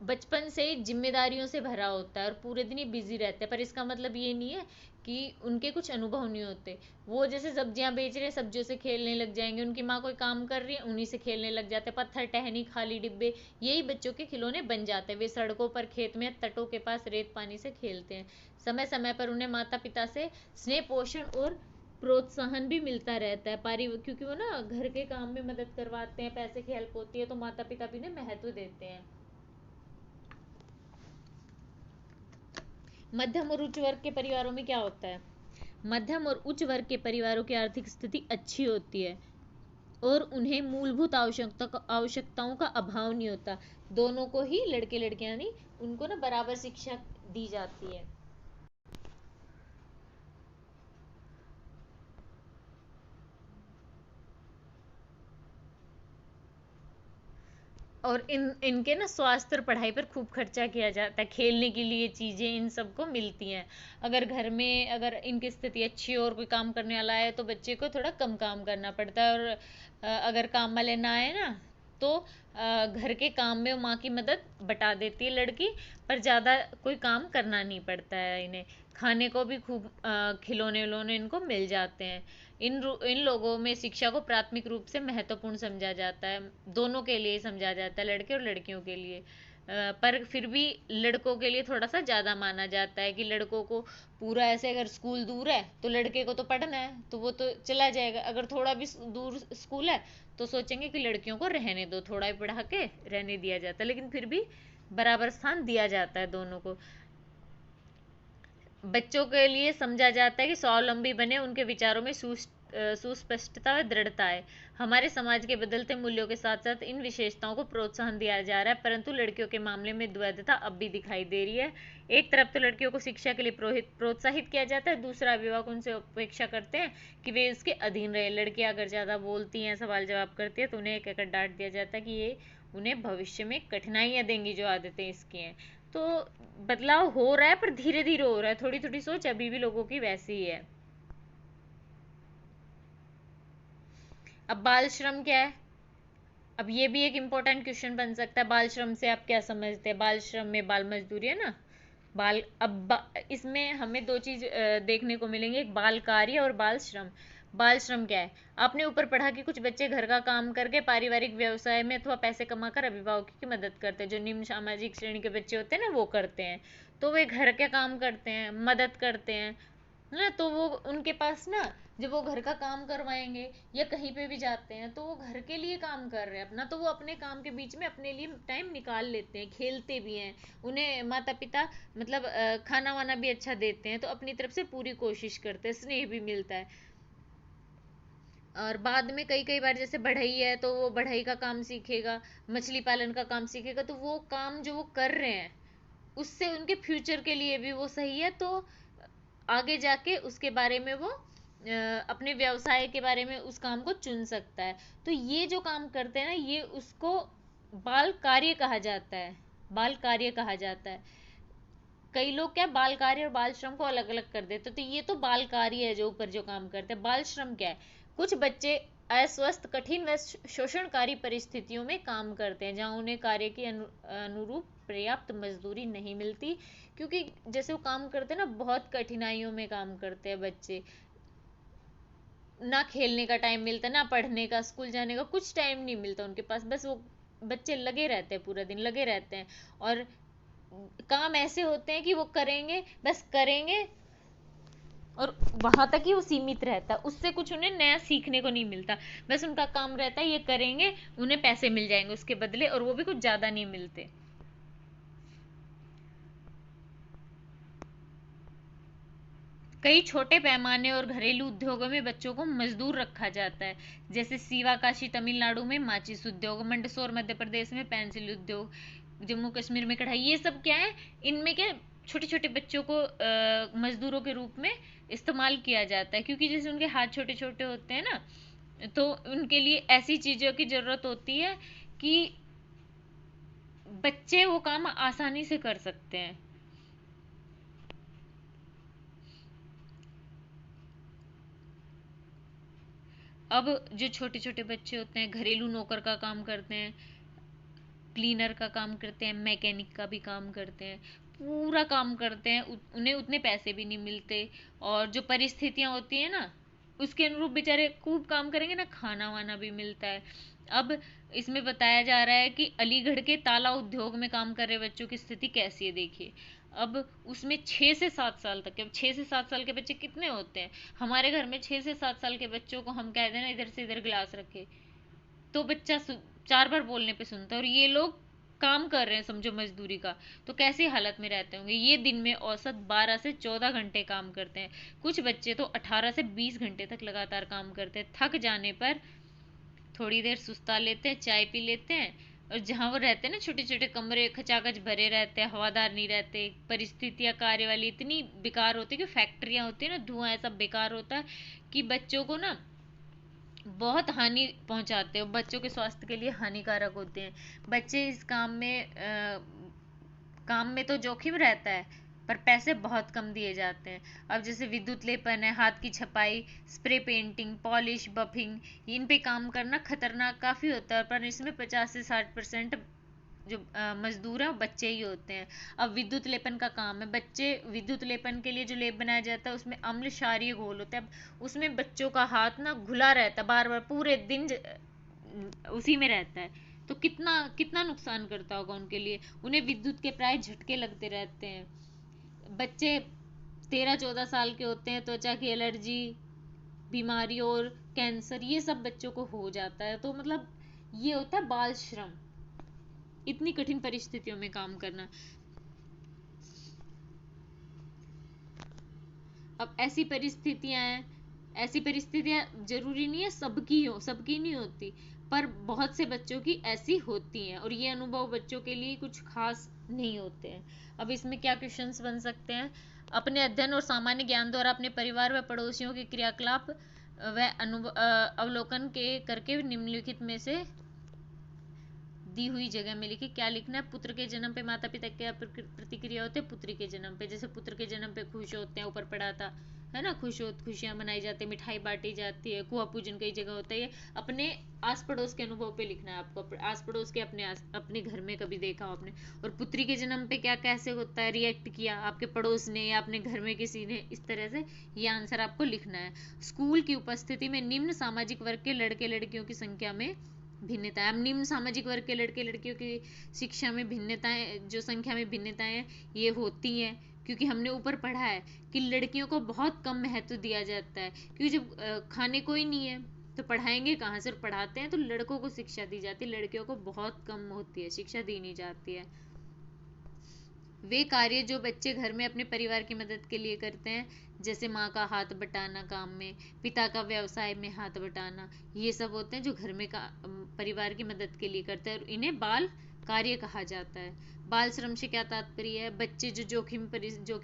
बचपन से ही जिम्मेदारियों से भरा होता है और पूरे दिन ही बिजी रहते हैं। पर इसका मतलब ये नहीं है कि उनके कुछ अनुभव नहीं होते। वो जैसे सब्जियां बेच रहे हैं, सब्जियों से खेलने लग जाएंगे, उनकी माँ कोई काम कर रही है उन्हीं से खेलने लग जाते हैं। पत्थर, टहनी, खाली डिब्बे, यही बच्चों के खिलौने बन जाते हैं। वे सड़कों पर, खेत में, तटों के पास रेत पानी से खेलते हैं। समय समय पर उन्हें माता पिता से स्नेह, पोषण और प्रोत्साहन भी मिलता रहता है। क्योंकि वो ना घर के काम में मदद करवाते हैं, पैसे की हेल्प होती है, तो माता पिता भी उन्हें महत्व देते हैं। मध्यम और उच्च वर्ग के परिवारों में क्या होता है? मध्यम और उच्च वर्ग के परिवारों की आर्थिक स्थिति अच्छी होती है और उन्हें मूलभूत आवश्यकताओं का अभाव नहीं होता। दोनों को ही, लड़के लड़कियां नहीं, उनको ना बराबर शिक्षा दी जाती है। और इनके ना स्वास्थ्य और पढ़ाई पर खूब खर्चा किया जाता है। खेलने के लिए चीजें इन सबको मिलती हैं। अगर घर में, अगर इनकी स्थिति अच्छी हो और कोई काम करने वाला है तो बच्चे को थोड़ा कम काम करना पड़ता है। और अगर काम वाले ना आए ना तो घर के काम में वो माँ की मदद बटा देती है लड़की। पर ज़्यादा कोई काम करना नहीं पड़ता है इन्हें। खाने को भी खूब खिलौने उलौने इनको मिल जाते हैं। इन लोगों में शिक्षा को प्राथमिक रूप से महत्वपूर्ण समझा जाता है। दोनों के लिए समझा जाता है, लड़के और लड़कियों के लिए। पर फिर भी लड़कों के लिए थोड़ा सा ज़्यादा माना जाता है कि लड़कों को पूरा, ऐसे अगर स्कूल दूर है तो लड़के को तो पढ़ना है तो वो तो चला जाएगा। अगर थोड़ा भी दूर स्कूल है तो सोचेंगे कि लड़कियों को रहने दो, थोड़ा ही पढ़ा के रहने दिया जाता है। लेकिन फिर भी बराबर स्थान दिया जाता है दोनों को। बच्चों के लिए समझा जाता है कि स्वावलंबी बने, उनके विचारों में सुस्पष्टता और दृढ़ता है। हमारे समाज के बदलते मूल्यों के साथ साथ इन विशेषताओं को प्रोत्साहन दिया जा रहा है, परंतु लड़कियों के मामले में द्वैधता अब भी दिखाई दे रही है। एक तरफ तो लड़कियों को शिक्षा के लिए प्रोत्साहित किया जाता है, दूसरा अभिभावक उनसे अपेक्षा करते हैं कि वे इसके अधीन रहे। लड़कियां अगर ज़्यादा बोलती हैं, सवाल जवाब करती है तो उन्हें कहकर डांट दिया जाता है कि ये उन्हें भविष्य में कठिनाइयां देंगी, जो आदतें इसकी हैं। तो बदलाव हो रहा है पर धीरे धीरे हो रहा है। थोड़ी थोड़ी सोच अभी भी लोगों की वैसी ही है। अब बाल श्रम क्या है? अब ये भी एक इम्पोर्टेंट क्वेश्चन बन सकता है। बाल श्रम से आप क्या समझते हैं? बाल श्रम में बाल मजदूरी है ना। इसमें हमें दो चीज देखने को मिलेंगे, एक बाल कार्य और बाल श्रम। बाल श्रम क्या है? आपने ऊपर पढ़ा कि कुछ बच्चे घर का काम करके पारिवारिक व्यवसाय में अथवा पैसे कमाकर अभिभावकों की मदद करते हैं। जो निम्न सामाजिक श्रेणी के बच्चे होते हैं ना, वो करते हैं। तो वे घर के काम करते हैं, मदद करते हैं, है ना। तो वो उनके पास ना, जब वो घर का काम करवाएंगे या कहीं पे भी जाते हैं तो वो घर के लिए काम कर रहे हैं अपना, तो वो अपने काम के बीच में अपने लिए टाइम निकाल लेते हैं, खेलते भी हैं। उन्हें माता पिता मतलब खाना वाना भी अच्छा देते हैं, तो अपनी तरफ से पूरी कोशिश करते हैं, स्नेह भी मिलता है। और बाद में कई कई बार जैसे बढ़ई है तो वो बढ़ई का काम सीखेगा, मछली पालन का काम सीखेगा, तो वो काम जो वो कर रहे हैं उससे उनके फ्यूचर के लिए भी वो सही है। तो आगे जाके उसके बारे में वो अपने व्यवसाय के बारे में उस काम को चुन सकता है। तो ये जो काम करते हैं ना, ये उसको बाल कार्य कहा जाता है। बाल कार्य कहा जाता है। कई लोग क्या बाल कार्य और बाल श्रम को अलग अलग कर देते, तो ये तो बाल कार्य है जो ऊपर जो काम करते हैं। बाल श्रम क्या है? कुछ बच्चे अस्वस्थ, कठिन व शोषणकारी परिस्थितियों में काम करते हैं, जहाँ उन्हें कार्य की अनुरूप पर्याप्त मजदूरी नहीं मिलती। क्योंकि जैसे वो काम करते हैं ना, बहुत कठिनाइयों में काम करते हैं बच्चे। ना खेलने का टाइम मिलता, ना पढ़ने का, स्कूल जाने का कुछ टाइम नहीं मिलता उनके पास। बस वो बच्चे लगे रहते हैं, पूरा दिन लगे रहते हैं। और काम ऐसे होते हैं कि वो करेंगे, बस करेंगे और वहां तक ही वो सीमित रहता है, उससे कुछ उन्हें नया सीखने को नहीं मिलता। बस उनका काम रहता है ये करेंगे, उन्हें पैसे मिल जाएंगे उसके बदले, और वो भी कुछ ज्यादा नहीं मिलते। कई छोटे पैमाने और घरेलू उद्योगों में बच्चों को मजदूर रखा जाता है, जैसे सीवाकाशी तमिलनाडु में माचिस उद्योग, मंडसौर मध्य प्रदेश में पेंसिल उद्योग, जम्मू कश्मीर में कढ़ाई। ये सब क्या है, इनमें क्या छोटे छोटे बच्चों को मजदूरों के रूप में इस्तेमाल किया जाता है, क्योंकि जैसे उनके हाथ छोटे छोटे होते हैं ना, तो उनके लिए ऐसी चीजों की जरूरत होती है कि बच्चे वो काम आसानी से कर सकते हैं। अब जो छोटे छोटे बच्चे होते हैं घरेलू नौकर का काम करते हैं, क्लीनर का काम करते हैं, मैकेनिक का भी काम करते हैं, पूरा काम करते हैं, उन्हें उतने पैसे भी नहीं मिलते। और जो परिस्थितियां होती है ना, उसके अनुरूप बेचारे खूब काम करेंगे ना, खाना वाना भी मिलता है। अब इसमें बताया जा रहा है कि अलीगढ़ के ताला उद्योग में काम कर रहे बच्चों की स्थिति कैसी है, देखिए। अब उसमें 6 से 7 साल तक के, 6 से 7 साल के बच्चे कितने होते हैं? हमारे घर में 6 से 7 साल के बच्चों को हम कह दें ना इधर से इधर गिलास रखे, तो बच्चा 4 बार बोलने पे सुनता है। और ये लोग काम कर रहे हैं समझो मजदूरी का, तो कैसी हालत में रहते होंगे। ये दिन में औसत 12 से 14 घंटे काम करते हैं, कुछ बच्चे तो 18 से 20 घंटे तक लगातार काम करते हैं। थक जाने पर थोड़ी देर सुस्ता लेते हैं, चाय पी लेते हैं। और जहाँ वो रहते हैं ना, छोटे छोटे कमरे खचाखच भरे रहते हैं, हवादार नहीं रहते, परिस्थितियाँ कार्य वाली इतनी बेकार होती है कि फैक्ट्रियाँ होती है ना, धुआं ऐसा बेकार होता है कि बच्चों को ना बहुत हानि पहुंचाते हो, बच्चों के स्वास्थ्य के लिए हानिकारक होते हैं। बच्चे इस काम में तो जोखिम रहता है, पर पैसे बहुत कम दिए जाते हैं। अब जैसे विद्युत लेपन है, हाथ की छपाई, स्प्रे पेंटिंग, पॉलिश, बफिंग, इन पे काम करना खतरनाक काफी होता है, पर इसमें 50 से 60% जो मजदूर हैं वो बच्चे ही होते हैं। अब विद्युत लेपन का काम है, बच्चे विद्युत लेपन के लिए जो लेप बनाया जाता है उसमें अम्ल क्षारीय घोल होता है। अब उसमें बच्चों का हाथ ना घुला रहता है, बार बार पूरे दिन उसी में रहता है, तो कितना कितना नुकसान करता होगा उनके लिए। उन्हें विद्युत के प्राय झटके लगते रहते हैं। बच्चे 13-14 साल के होते हैं, त्वचा की एलर्जी, बीमारी और कैंसर, ये सब बच्चों को हो जाता है। तो मतलब ये होता है बाल श्रम, इतनी कठिन परिस्थितियों में काम करना। अब ऐसी परिस्थितियां जरूरी नहीं है सबकी नहीं होती, पर बहुत से बच्चों की ऐसी होती हैं, और ये अनुभव बच्चों के लिए कुछ खास नहीं होते हैं। अब इसमें क्या क्वेश्चंस बन सकते हैं? अपने अध्ययन और सामान्य ज्ञान द्वारा अपने परिवार व पड़ोसियों के क्रियाकलाप व अवलोकन के करके निम्नलिखित में से दी हुई जगह में लिखिए। क्या लिखना है? पुत्र के जन्म पे माता पिता क्या प्रतिक्रिया होती है? पुत्री के जन्म पे, जैसे पुत्र के जन्म पे खुश होते हैं, ऊपर पढ़ा था है ना, खुशियां मनाई जाती है, मिठाई बांटी जाती है, कुआ पूजन कई जगह होता है। ये अपने आस पड़ोस के अनुभव पे लिखना है आपको, आस पड़ोस के अपने घर में कभी देखा हो आपने। और पुत्री के जन्म पे क्या कैसे होता है, रिएक्ट किया आपके पड़ोस ने या अपने घर में किसी ने, इस तरह से ये आंसर आपको लिखना है। स्कूल की उपस्थिति में निम्न सामाजिक वर्ग के लड़के लड़कियों की संख्या में भिन्नता है। अब निम्न सामाजिक वर्ग के लड़के लड़कियों की शिक्षा में भिन्नताएं, जो संख्या में भिन्नताएं ये होती हैं, क्योंकि हमने ऊपर पढ़ा है कि लड़कियों को बहुत कम महत्व दिया जाता है, क्योंकि जब खाने को ही नहीं है तो पढ़ाएंगे कहाँ? सिर्फ पढ़ाते हैं तो लड़कों को शिक्षा दी जाती है, लड़कियों को बहुत कम होती है, शिक्षा दी नहीं जाती है। वे कार्य जो बच्चे घर में अपने परिवार की मदद के लिए करते हैं, जैसे माँ का हाथ बटाना काम में, पिता का व्यवसाय में हाथ बटाना, ये सब होते हैं जो घर में परिवार की मदद के लिए करते हैं, और इन्हें बाल कार्य कहा जाता है। बाल श्रम से क्या तात्पर्य है? बच्चे जो जोखिम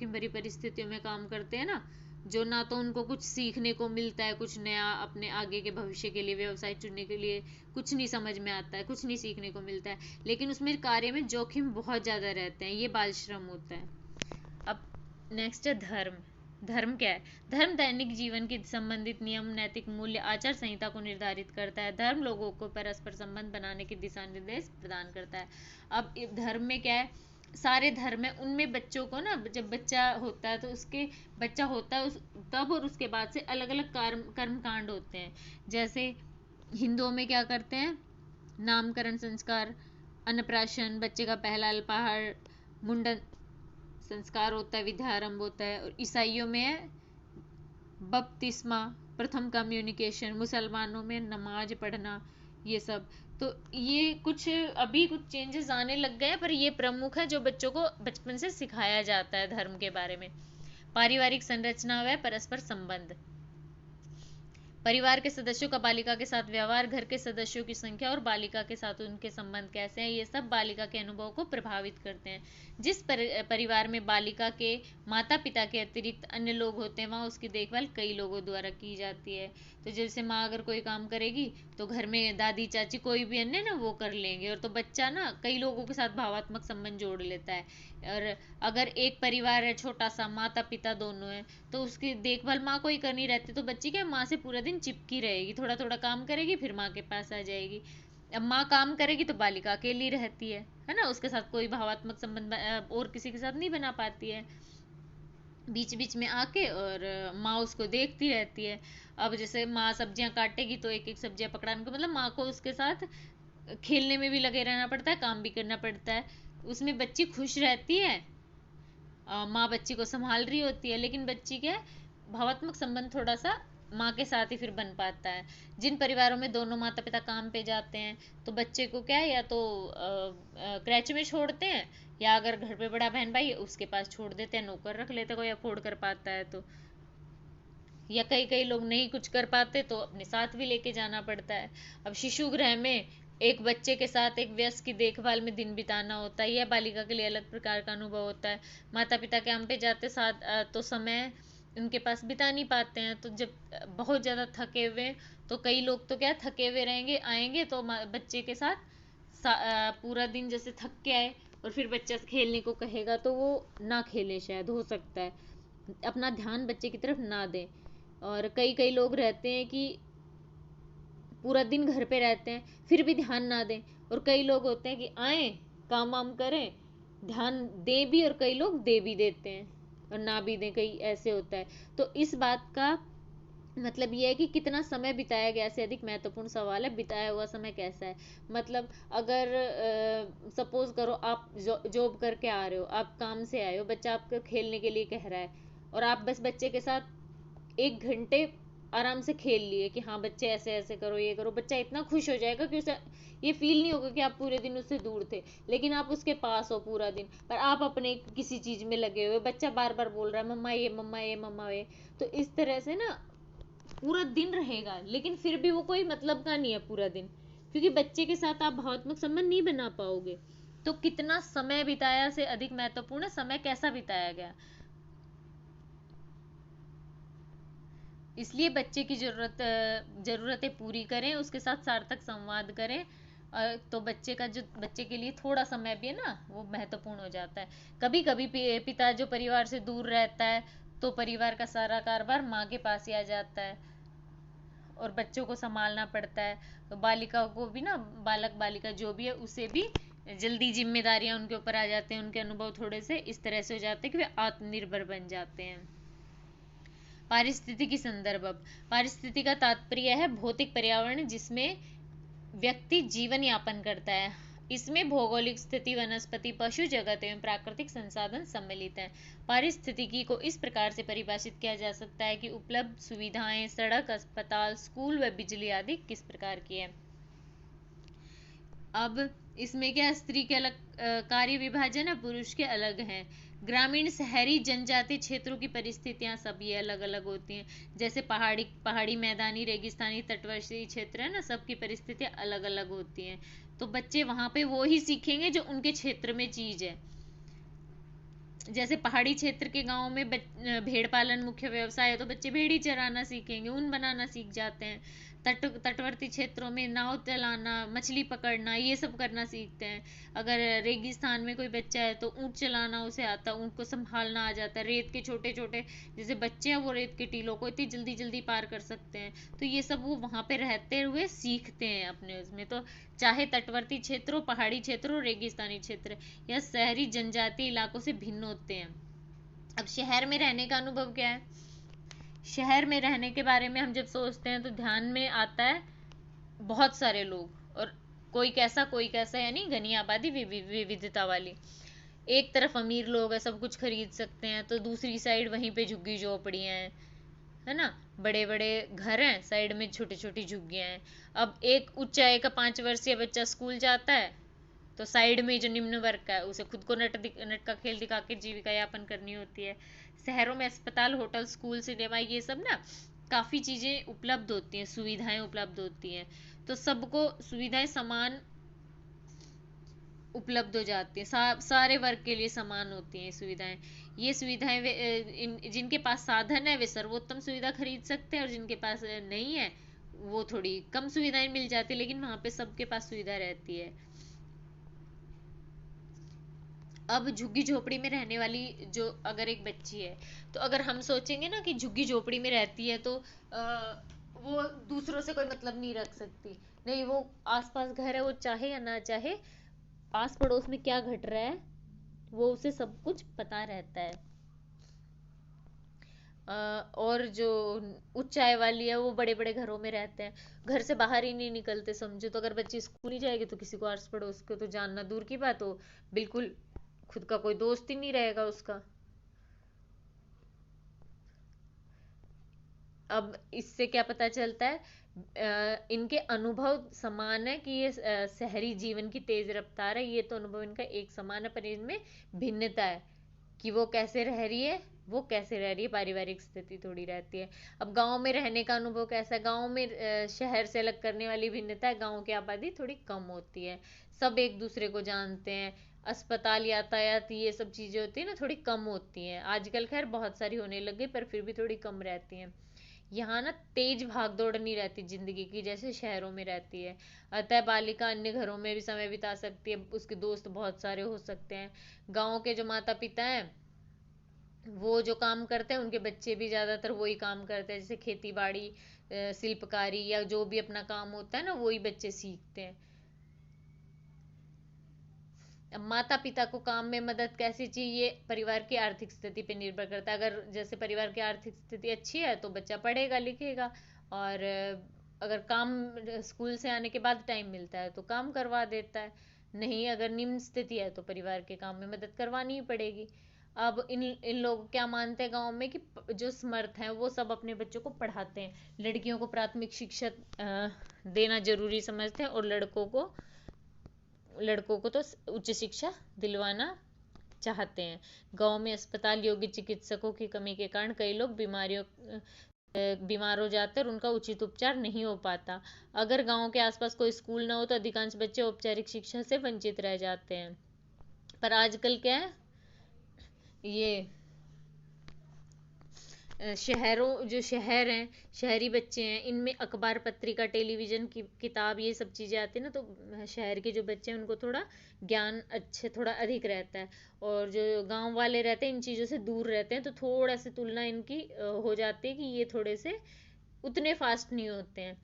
भरी परिस्थितियों में काम करते हैं ना, जो ना तो उनको कुछ सीखने को मिलता है, कुछ नया अपने आगे के भविष्य के लिए व्यवसाय चुनने के लिए कुछ नहीं समझ में आता है, कुछ नहीं सीखने को मिलता है, लेकिन उसमें कार्य में जोखिम बहुत ज्यादा रहते हैं, ये बाल श्रम होता है। अब नेक्स्ट है धर्म। धर्म क्या है? धर्म दैनिक जीवन के संबंधित नियम, नैतिक मूल्य, आचार संहिता को निर्धारित करता है। धर्म लोगों को परस्पर संबंध बनाने के दिशा निर्देश प्रदान करता है। अब धर्म में क्या है? सारे धर्म है, उनमें बच्चों को ना, जब बच्चा होता है तो उसके बच्चा होता है तब और उसके बाद से अलग अलग कर्म कांड होते हैं। जैसे हिंदुओं में क्या करते हैं? नामकरण संस्कार, अन्नप्राशन, बच्चे का पहला अल्पाहार, मुंडन संस्कार होता है, विद्यारंभ होता है। और ईसाइयों में है बपतिस्मा, प्रथम कम्युनिकेशन, मुसलमानों में नमाज पढ़ना, ये सब। तो ये कुछ अभी कुछ चेंजेस आने लग गए हैं, पर ये प्रमुख है जो बच्चों को बचपन से सिखाया जाता है धर्म के बारे में। पारिवारिक संरचना व परस्पर संबंध, परिवार के सदस्यों का बालिका के साथ व्यवहार, घर के सदस्यों की संख्या और बालिका के साथ उनके संबंध कैसे हैं, ये सब बालिका के अनुभव को प्रभावित करते हैं। जिस परिवार में बालिका के माता पिता के अतिरिक्त अन्य लोग होते हैं, वहाँ उसकी देखभाल कई लोगों द्वारा की जाती है। तो जैसे माँ अगर कोई काम करेगी तो घर में दादी चाची कोई भी अन्य ना वो कर लेंगे, और तो बच्चा ना कई लोगों के साथ भावात्मक संबंध जोड़ लेता है। और अगर एक परिवार है छोटा सा, माता पिता दोनों है, तो उसकी देखभाल माँ को ही करनी रहती है, तो बच्ची क्या माँ से पूरा दिन चिपकी रहेगी, थोड़ा थोड़ा काम करेगी फिर माँ के पास आ जाएगी। अब माँ काम करेगी तो बालिका अकेली रहती है ना, उसके साथ कोई भावात्मक संबंध और किसी के साथ नहीं बना पाती है। बीच बीच में आके और माँ उसको देखती रहती है। अब जैसे माँ सब्जियां काटेगी तो एक एक सब्जियां पकड़ाने को, मतलब माँ को उसके साथ खेलने में भी लगे रहना पड़ता है, काम भी करना पड़ता है। उसमें बच्ची खुश रहती है, माँ बच्ची को संभाल रही होती है, लेकिन बच्ची क्या है, भावात्मक संबंध थोड़ा सा माँ के साथ ही फिर बन पाता है। जिन परिवारों में दोनों माता पिता काम पे जाते हैं, तो बच्चे को क्या है, या तो क्रैच में छोड़ते हैं, या अगर घर पे बड़ा बहन भाई है उसके पास छोड़ देते हैं, नौकर रख लेते हैं, कोई अफोर्ड कर पाता है तो। या कई कई लोग नहीं कुछ कर पाते तो अपने साथ भी लेके जाना पड़ता है। अब शिशु गृह में एक बच्चे के साथ एक वयस्क की देखभाल में दिन बिताना होता है, यह बालिका के लिए अलग प्रकार का अनुभव होता है। माता पिता काम पे जाते साथ तो समय उनके पास बिता नहीं पाते हैं, तो जब बहुत ज़्यादा थके हुए, तो कई लोग तो क्या थके हुए रहेंगे, आएंगे तो बच्चे के साथ पूरा दिन जैसे थक के आए और फिर बच्चा खेलने को कहेगा तो वो ना खेले, शायद हो सकता है अपना ध्यान बच्चे की तरफ ना दें। और कई कई लोग रहते हैं कि पूरा दिन घर पे रहते हैं फिर भी ध्यान ना दें, और कई लोग होते हैं कि आए काम वाम करें, ध्यान दें भी, और कई लोग दे भी देते हैं और ना भी दें, कई ऐसे होता है। तो इस बात का मतलब ये है कि कितना समय बिताया गया से अधिक महत्वपूर्ण सवाल है बिताया हुआ समय कैसा है। मतलब अगर सपोज करो आप जॉब करके आ रहे हो, आप काम से आए हो, बच्चा आपको खेलने के लिए कह रहा है, और आप बस बच्चे के साथ 1 घंटे आराम से खेल लिए कि हाँ बच्चे ऐसे ऐसे करो ये करो, बच्चा इतना खुश हो जाएगा कि उसे ये फील नहीं होगा कि आप पूरे दिन उससे दूर थे, लेकिन आप उसके पास हो पूरा दिन, पर आप अपने किसी चीज में लगे हुए, बच्चा बार बार बोल रहा है मम्मा ये मम्मा ये मम्मा ये। तो इस तरह से ना पूरा दिन रहेगा, लेकिन फिर भी वो कोई मतलब का नहीं है पूरा दिन, क्योंकि बच्चे के साथ आप भावनात्मक संबंध नहीं बना पाओगे। तो कितना समय बिताया से अधिक महत्वपूर्ण है समय कैसा बिताया गया। इसलिए बच्चे की ज़रूरतें पूरी करें, उसके साथ सार्थक संवाद करें, तो बच्चे के लिए थोड़ा समय भी है ना वो महत्वपूर्ण हो जाता है। कभी कभी पिता जो परिवार से दूर रहता है, तो परिवार का सारा कारोबार माँ के पास ही आ जाता है और बच्चों को संभालना पड़ता है। तो बालिका को भी ना, बालक बालिका जो भी है उसे भी जल्दी जिम्मेदारियां उनके ऊपर आ जाते हैं, उनके अनुभव थोड़े से इस तरह से हो जाते हैं कि वे आत्मनिर्भर बन जाते हैं। पारिस्थितिकी संदर्भ। पारिस्थिति का तात्पर्य है भौतिक पर्यावरण जिसमें व्यक्ति जीवन यापन करता है। इसमें भौगोलिक स्थिति, वनस्पति, पशु जगत एवं प्राकृतिक संसाधन सम्मिलित हैं। पारिस्थितिकी को इस प्रकार से परिभाषित किया जा सकता है कि उपलब्ध सुविधाएं, सड़क, अस्पताल, स्कूल व बिजली आदि किस प्रकार की है। अब इसमें क्या, स्त्री के अलग कार्य विभाजन है, पुरुष के अलग हैं। ग्रामीण, शहरी, जनजातीय क्षेत्रों की परिस्थितियां सब ये अलग अलग होती हैं। जैसे पहाड़ी, मैदानी, रेगिस्तानी, तटवर्ती क्षेत्र है ना, सबकी परिस्थितियां अलग अलग होती हैं। तो बच्चे वहां पे वो ही सीखेंगे जो उनके क्षेत्र में चीज है। जैसे पहाड़ी क्षेत्र के गांव में भेड़ पालन मुख्य व्यवसाय है, तो बच्चे भेड़ी चराना सीखेंगे, ऊन बनाना सीख जाते हैं। तटवर्ती क्षेत्रों में नाव चलाना, मछली पकड़ना, ये सब करना सीखते हैं। अगर रेगिस्तान में कोई बच्चा है तो ऊँट चलाना उसे आता है, ऊँट को संभालना आ जाता है। रेत के छोटे छोटे जैसे बच्चे हैं वो रेत के टीलों को इतनी जल्दी जल्दी पार कर सकते हैं। तो ये सब वो वहाँ पे रहते हुए सीखते हैं अपने उसमें। तो चाहे तटवर्ती क्षेत्र हो, पहाड़ी क्षेत्र हो, रेगिस्तानी क्षेत्र या शहरी जनजातीय इलाकों से भिन्न होते हैं। अब शहर में रहने का अनुभव क्या है। शहर में रहने के बारे में हम जब सोचते हैं तो ध्यान में आता है बहुत सारे लोग, और कोई कैसा, यानी घनी आबादी, विविधता वाली। एक तरफ अमीर लोग हैं, सब कुछ खरीद सकते हैं, तो दूसरी साइड वहीं पे झुग्गी झोपड़ियाँ हैं, है ना, बड़े बड़े घर हैं, साइड में छोटी छोटी झुग्गियां हैं। अब एक ऊंचाई का 5 वर्षीय बच्चा स्कूल जाता है, तो साइड में जो निम्न वर्ग का है उसे खुद को नट का खेल दिखा के जीविका यापन करनी होती है। शहरों में अस्पताल, होटल, स्कूल, सिनेमा, ये सब ना काफ़ी चीज़ें उपलब्ध होती हैं, सुविधाएं उपलब्ध होती हैं, तो सबको सुविधाएं समान उपलब्ध हो जाती है, सारे वर्ग के लिए समान होती हैं सुविधाएं। ये सुविधाएं जिनके पास साधन है वे सर्वोत्तम सुविधा खरीद सकते हैं, और जिनके पास नहीं है वो थोड़ी कम सुविधाएं मिल जाती है, लेकिन वहां पे सबके पास सुविधा रहती है। अब झुग्गी झोपड़ी में रहने वाली जो अगर एक बच्ची है, तो अगर हम सोचेंगे ना कि झुग्गी झोपड़ी में रहती है तो वो दूसरों से कोई मतलब नहीं रख सकती। नहीं, वो आसपास घर है, वो चाहे या ना चाहे आस पड़ोस में क्या घट रहा है वो उसे सब कुछ पता रहता है। और जो ऊंचाई वाली है वो बड़े बड़े घरों में रहते हैं, घर से बाहर ही नहीं निकलते समझो। तो अगर बच्ची स्कूल नहीं जाएगी तो किसी को आस पड़ोस को तो जानना दूर की बात हो, बिल्कुल खुद का कोई दोस्त ही नहीं रहेगा उसका। अब इससे क्या पता चलता है, इनके अनुभव समान है कि ये शहरी जीवन की तेज रफ्तार है, ये तो अनुभव इनका एक समान है, पर इनमें भिन्नता है कि वो कैसे रह रही है, वो कैसे रह रही है, पारिवारिक स्थिति थोड़ी रहती है। अब गांव में रहने का अनुभव कैसा है, गांव में शहर से अलग करने वाली भिन्नता है, गांव की आबादी थोड़ी कम होती है, सब एक दूसरे को जानते हैं, अस्पताल, यातायात, ये सब चीजें होती है ना थोड़ी कम होती हैं, आजकल खैर बहुत सारी होने लग गई पर फिर भी थोड़ी कम रहती हैं। यहाँ ना तेज भागदौड़ नहीं रहती जिंदगी की जैसे शहरों में रहती है। अतः बालिका अन्य घरों में भी समय बिता सकती है, उसके दोस्त बहुत सारे हो सकते हैं। गांव के जो माता पिता हैं वो जो काम करते हैं उनके बच्चे भी ज्यादातर वही काम करते हैं, जैसे खेती बाड़ी, शिल्पकारी या जो भी अपना काम होता है ना वही बच्चे सीखते हैं। अब माता पिता को काम में मदद कैसी चाहिए, परिवार की आर्थिक स्थिति पे निर्भर करता है। अगर जैसे परिवार की आर्थिक स्थिति अच्छी है तो बच्चा पढ़ेगा लिखेगा, और अगर काम स्कूल से आने के बाद टाइम मिलता है तो काम करवा देता है। नहीं, अगर निम्न स्थिति है तो परिवार के काम में मदद करवानी ही पड़ेगी। अब इन इन लोग क्या मानते हैं गांव में कि जो समर्थ हैं वो सब अपने बच्चों को पढ़ाते हैं, लड़कियों को प्राथमिक शिक्षा देना जरूरी समझते हैं, और लड़कों को तो उच्च शिक्षा दिलवाना चाहते हैं। गांव में अस्पताल, योग्य चिकित्सकों की कमी के कारण कई लोग बीमार हो जाते हैं और उनका उचित उपचार नहीं हो पाता। अगर गांव के आसपास कोई स्कूल ना हो तो अधिकांश बच्चे औपचारिक शिक्षा से वंचित रह जाते हैं। पर आजकल क्या है, ये शहरों जो शहर हैं, शहरी बच्चे हैं, इनमें अखबार, पत्रिका, टेलीविजन की किताब, ये सब चीज़ें आती है ना, तो शहर के जो बच्चे हैं उनको थोड़ा ज्ञान अच्छे थोड़ा अधिक रहता है, और जो गांव वाले रहते हैं इन चीज़ों से दूर रहते हैं, तो थोड़ा सी तुलना इनकी हो जाती है कि ये थोड़े से उतने फास्ट नहीं होते हैं।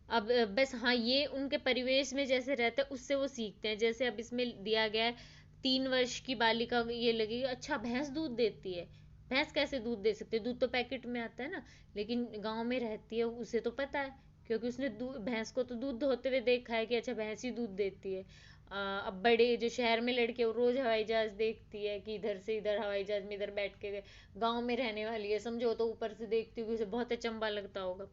अब बस हाँ, ये उनके परिवेश में जैसे रहते हैं उससे वो सीखते हैं। जैसे अब इसमें दिया गया है 3 वर्ष की बालिका, ये लगेगी अच्छा भैंस दूध देती है, भैंस कैसे दूध दे सकती है, दूध तो पैकेट में आता है ना, लेकिन गांव में रहती है उसे तो पता है, क्योंकि उसने भैंस को तो दूध होते हुए देखा है कि अच्छा भैंस ही दूध देती है। अब बड़े जो शहर में लड़के वो रोज हवाई जहाज देखती है कि इधर से इधर हवाई जहाज में इधर बैठ के गए, गाँव में रहने वाली है समझो तो ऊपर से देखती होगी, उसे बहुत अचंभा लगता होगा।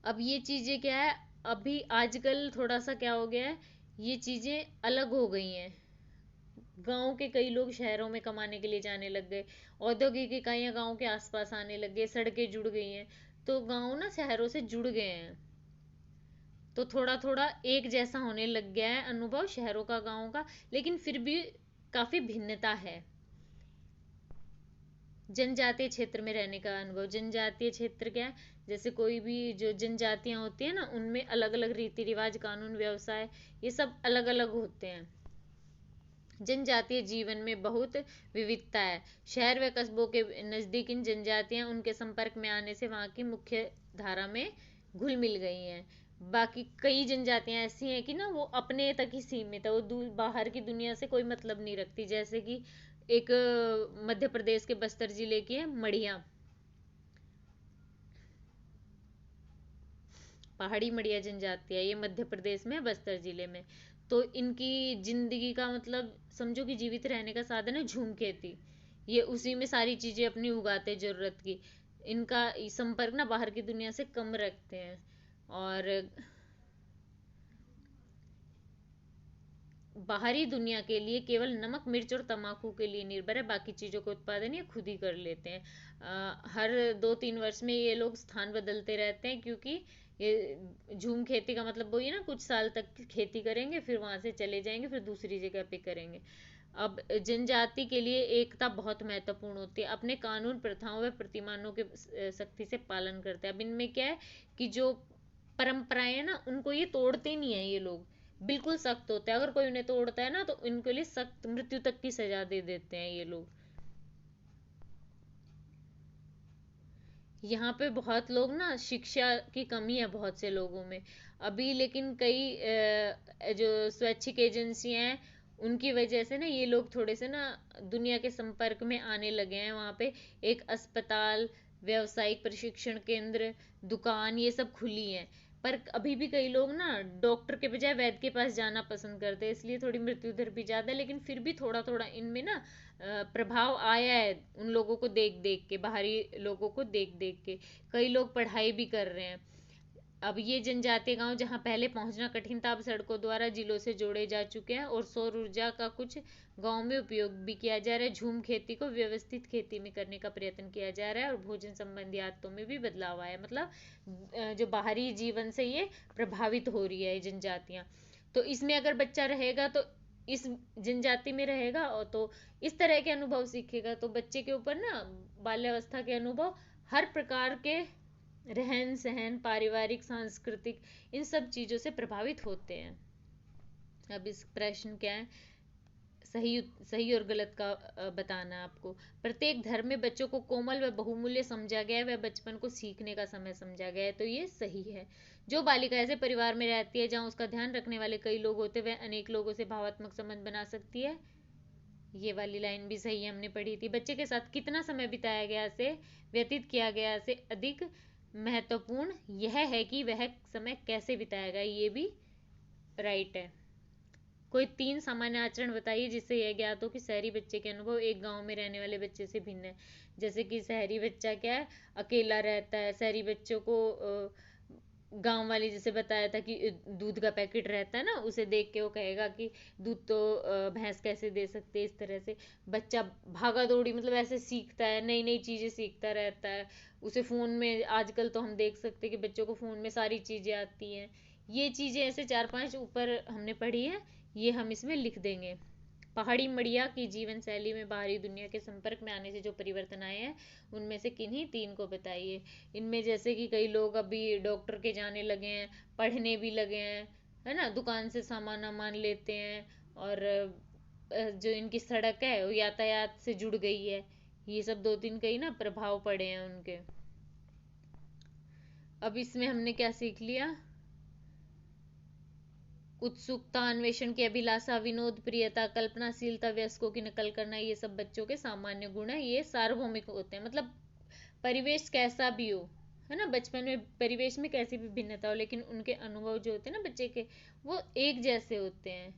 अब ये चीजें क्या है, अभी आजकल थोड़ा सा क्या हो गया है, ये चीजें अलग हो गई हैं। गांव के कई लोग शहरों में कमाने के लिए जाने लग गए, औद्योगिक इकाइयां गांव के आसपास आने लग गए, सड़कें जुड़ गई हैं, तो गांव ना शहरों से जुड़ गए हैं, तो थोड़ा थोड़ा एक जैसा होने लग गया है अनुभव शहरों का गांव का, लेकिन फिर भी काफी भिन्नता है। जनजातीय क्षेत्र में रहने का अनुभव, जनजातीय क्षेत्र क्या है, जैसे कोई भी जो जनजातियां होती है ना उनमें अलग अलग रीति रिवाज, कानून, व्यवसाय, ये सब अलग अलग होते हैं। जनजातीय जीवन में बहुत विविधता है, शहर व कस्बों के नजदीक इन जनजातियां उनके संपर्क में आने से वहां की मुख्य धारा में घुल मिल गई हैं। बाकी कई जनजातियां ऐसी हैं कि ना वो अपने तक ही सीमित है, वो बाहर की दुनिया से कोई मतलब नहीं रखती, जैसे कि एक मध्य प्रदेश के बस्तर जिले की है मड़िया, पहाड़ी मड़िया जनजाति है, ये मध्य प्रदेश में बस्तर जिले में। तो इनकी जिंदगी का मतलब समझो कि जीवित रहने का साधन है झूम खेती, ये उसी में सारी चीजें अपनी उगाते हैं जरूरत की। इनका संपर्क ना बाहर की दुनिया से कम रखते हैं, और बाहरी दुनिया के लिए केवल नमक मिर्च और तम्बाकू के लिए निर्भर है, बाकी चीज़ों का उत्पादन ये खुद ही कर लेते हैं। हर 2-3 वर्ष में ये लोग स्थान बदलते रहते हैं, क्योंकि ये झूम खेती का मतलब वही है ना, कुछ साल तक खेती करेंगे फिर वहां से चले जाएंगे, फिर दूसरी जगह पे करेंगे। अब जनजाति के लिए एकता बहुत महत्वपूर्ण होती है, अपने कानून प्रथाओं व प्रतिमानों के सख्ती से पालन करते हैं। अब इनमें क्या है कि जो परंपराएं हैं ना, उनको ये तोड़ते नहीं है, ये लोग बिल्कुल सख्त होते हैं। अगर कोई उन्हें तोड़ता है ना तो इनके लिए सख्त मृत्यु तक की सजा दे देते हैं ये लोग। यहाँ पे बहुत लोग ना, शिक्षा की कमी है बहुत से लोगों में अभी, लेकिन कई जो स्वैच्छिक एजेंसियां हैं उनकी वजह से ना ये लोग थोड़े से ना दुनिया के संपर्क में आने लगे हैं। वहाँ पे एक अस्पताल, व्यावसायिक प्रशिक्षण केंद्र, दुकान, ये सब खुली हैं। पर अभी भी कई लोग ना डॉक्टर के बजाय वैद्य के पास जाना पसंद करते हैं, इसलिए थोड़ी मृत्यु दर भी ज्यादा है। लेकिन फिर भी थोड़ा थोड़ा इनमें ना प्रभाव आया है, उन लोगों को देख देख के, बाहरी लोगों को देख देख के कई लोग पढ़ाई भी कर रहे हैं। अब ये जनजातीय गांव जहां पहले पहुंचना कठिन था, अब सड़कों द्वारा जिलों से जोड़े जा चुके हैं, और सौर ऊर्जा का कुछ गांव में उपयोग भी किया जा रहा है। झूम खेती को व्यवस्थित खेती में करने का प्रयत्न किया जा रहा है, और भोजन संबंधी आदतों में भी बदलाव आया है। मतलब जो बाहरी जीवन से ये प्रभावित हो रही है जनजातियां। तो इसमें अगर बच्चा रहेगा तो इस जनजाति में रहेगा, और तो इस तरह के अनुभव सीखेगा, तो बच्चे के ऊपर ना बाल्यावस्था के अनुभव हर प्रकार के रहन सहन, पारिवारिक, सांस्कृतिक, इन सब चीजों से प्रभावित होते हैं। अब इस प्रश्न क्या है, सही सही और गलत का बताना है आपको। प्रत्येक धर्म में बच्चों को कोमल व बहुमूल्य समझा गया है, वह बचपन को सीखने का समय समझा गया है, तो ये सही है। जो बालिका ऐसे परिवार में रहती है जहाँ उसका ध्यान रखने वाले कई लोग होते, वह अनेक लोगों से भावात्मक संबंध बना सकती है। ये वाली लाइन भी सही है, हमने पढ़ी थी। बच्चे के साथ कितना समय बिताया गया से व्यतीत किया गया से अधिक महत्वपूर्ण यह है कि वह समय कैसे बिताएगा, ये भी राइट है। कोई 3 सामान्य आचरण बताइए जिससे यह ज्ञात हो कि शहरी बच्चे के अनुभव एक गांव में रहने वाले बच्चे से भिन्न है। जैसे कि शहरी बच्चा क्या है, अकेला रहता है। शहरी बच्चों को गांव वाली जैसे बताया था कि दूध का पैकेट रहता है ना, उसे देख के वो कहेगा कि दूध तो भैंस कैसे दे सकते हैं। इस तरह से बच्चा भागा दौड़ी मतलब ऐसे सीखता है, नई नई चीजें सीखता रहता है। उसे फोन में आजकल तो हम देख सकते हैं कि बच्चों को फोन में सारी चीजें आती हैं। ये चीजें ऐसे 4-5 ऊपर हमने पढ़ी है, ये हम इसमें लिख देंगे। पहाड़ी मड़िया की जीवन शैली में बाहरी दुनिया के संपर्क में आने से जो परिवर्तन आए हैं, उनमें से किन्हीं 3 को बताइए। इनमें जैसे कि कई लोग अभी डॉक्टर के जाने लगे हैं, पढ़ने भी लगे हैं, है ना, दुकान से सामान वामान लेते हैं, और जो इनकी सड़क है वो यातायात से जुड़ गई है। ये सब 2-3 कई ना प्रभाव पड़े हैं उनके। अब इसमें हमने क्या सीख लिया, उत्सुकता, अन्वेषण की अभिलाषा, विनोद प्रियता, कल्पनाशीलता, वयस्कों की नकल करना, ये सब बच्चों के सामान्य गुण है। ये सार्वभौमिक होते हैं, मतलब परिवेश कैसा भी हो, है ना, बचपन में परिवेश में कैसी भी भिन्नता हो, लेकिन उनके अनुभव जो होते हैं ना बच्चे के, वो एक जैसे होते हैं,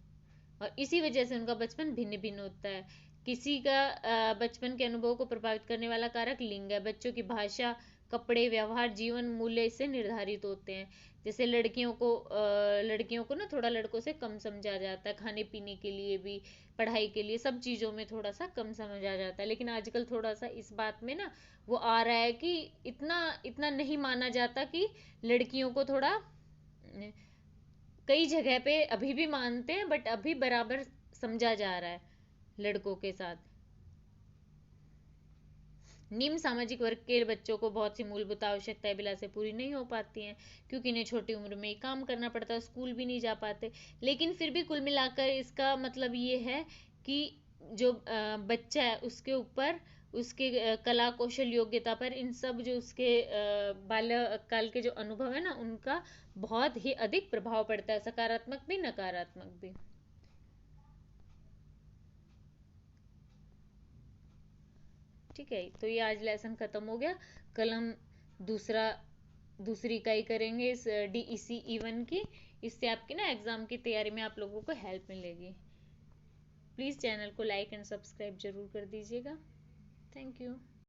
और इसी वजह से उनका बचपन भिन्न भिन्न होता है। किसी का बचपन के अनुभव को प्रभावित करने वाला कारक लिंग है। बच्चों की भाषा, कपड़े, व्यवहार, जीवन मूल्य इससे निर्धारित होते हैं। जैसे लड़कियों को ना थोड़ा लड़कों से कम समझा जाता है, खाने पीने के लिए भी, पढ़ाई के लिए, सब चीज़ों में थोड़ा सा कम समझा जाता है। लेकिन आजकल थोड़ा सा इस बात में ना वो आ रहा है कि इतना इतना नहीं माना जाता, कि लड़कियों को थोड़ा कई जगह पे अभी भी मानते हैं, बट अभी बराबर समझा जा रहा है लड़कों के साथ। निम्न सामाजिक वर्ग के बच्चों को बहुत सी मूलभूत आवश्यकताएं अभिलाषाएं पूरी नहीं हो पाती हैं, क्योंकि इन्हें छोटी उम्र में ही काम करना पड़ता है, स्कूल भी नहीं जा पाते। लेकिन फिर भी कुल मिलाकर इसका मतलब ये है कि जो बच्चा है उसके ऊपर, उसके कला कौशल योग्यता पर, इन सब जो उसके बाल्यकाल के जो अनुभव है ना, उनका बहुत ही अधिक प्रभाव पड़ता है, सकारात्मक भी नकारात्मक भी। ठीक है, तो ये आज लेसन खत्म हो गया। कल हम दूसरा दूसरी इकाई करेंगे इस DEC-E1 की। इससे आपकी ना एग्जाम की तैयारी में आप लोगों को हेल्प मिलेगी। प्लीज़ चैनल को लाइक एंड सब्सक्राइब जरूर कर दीजिएगा। Thank you.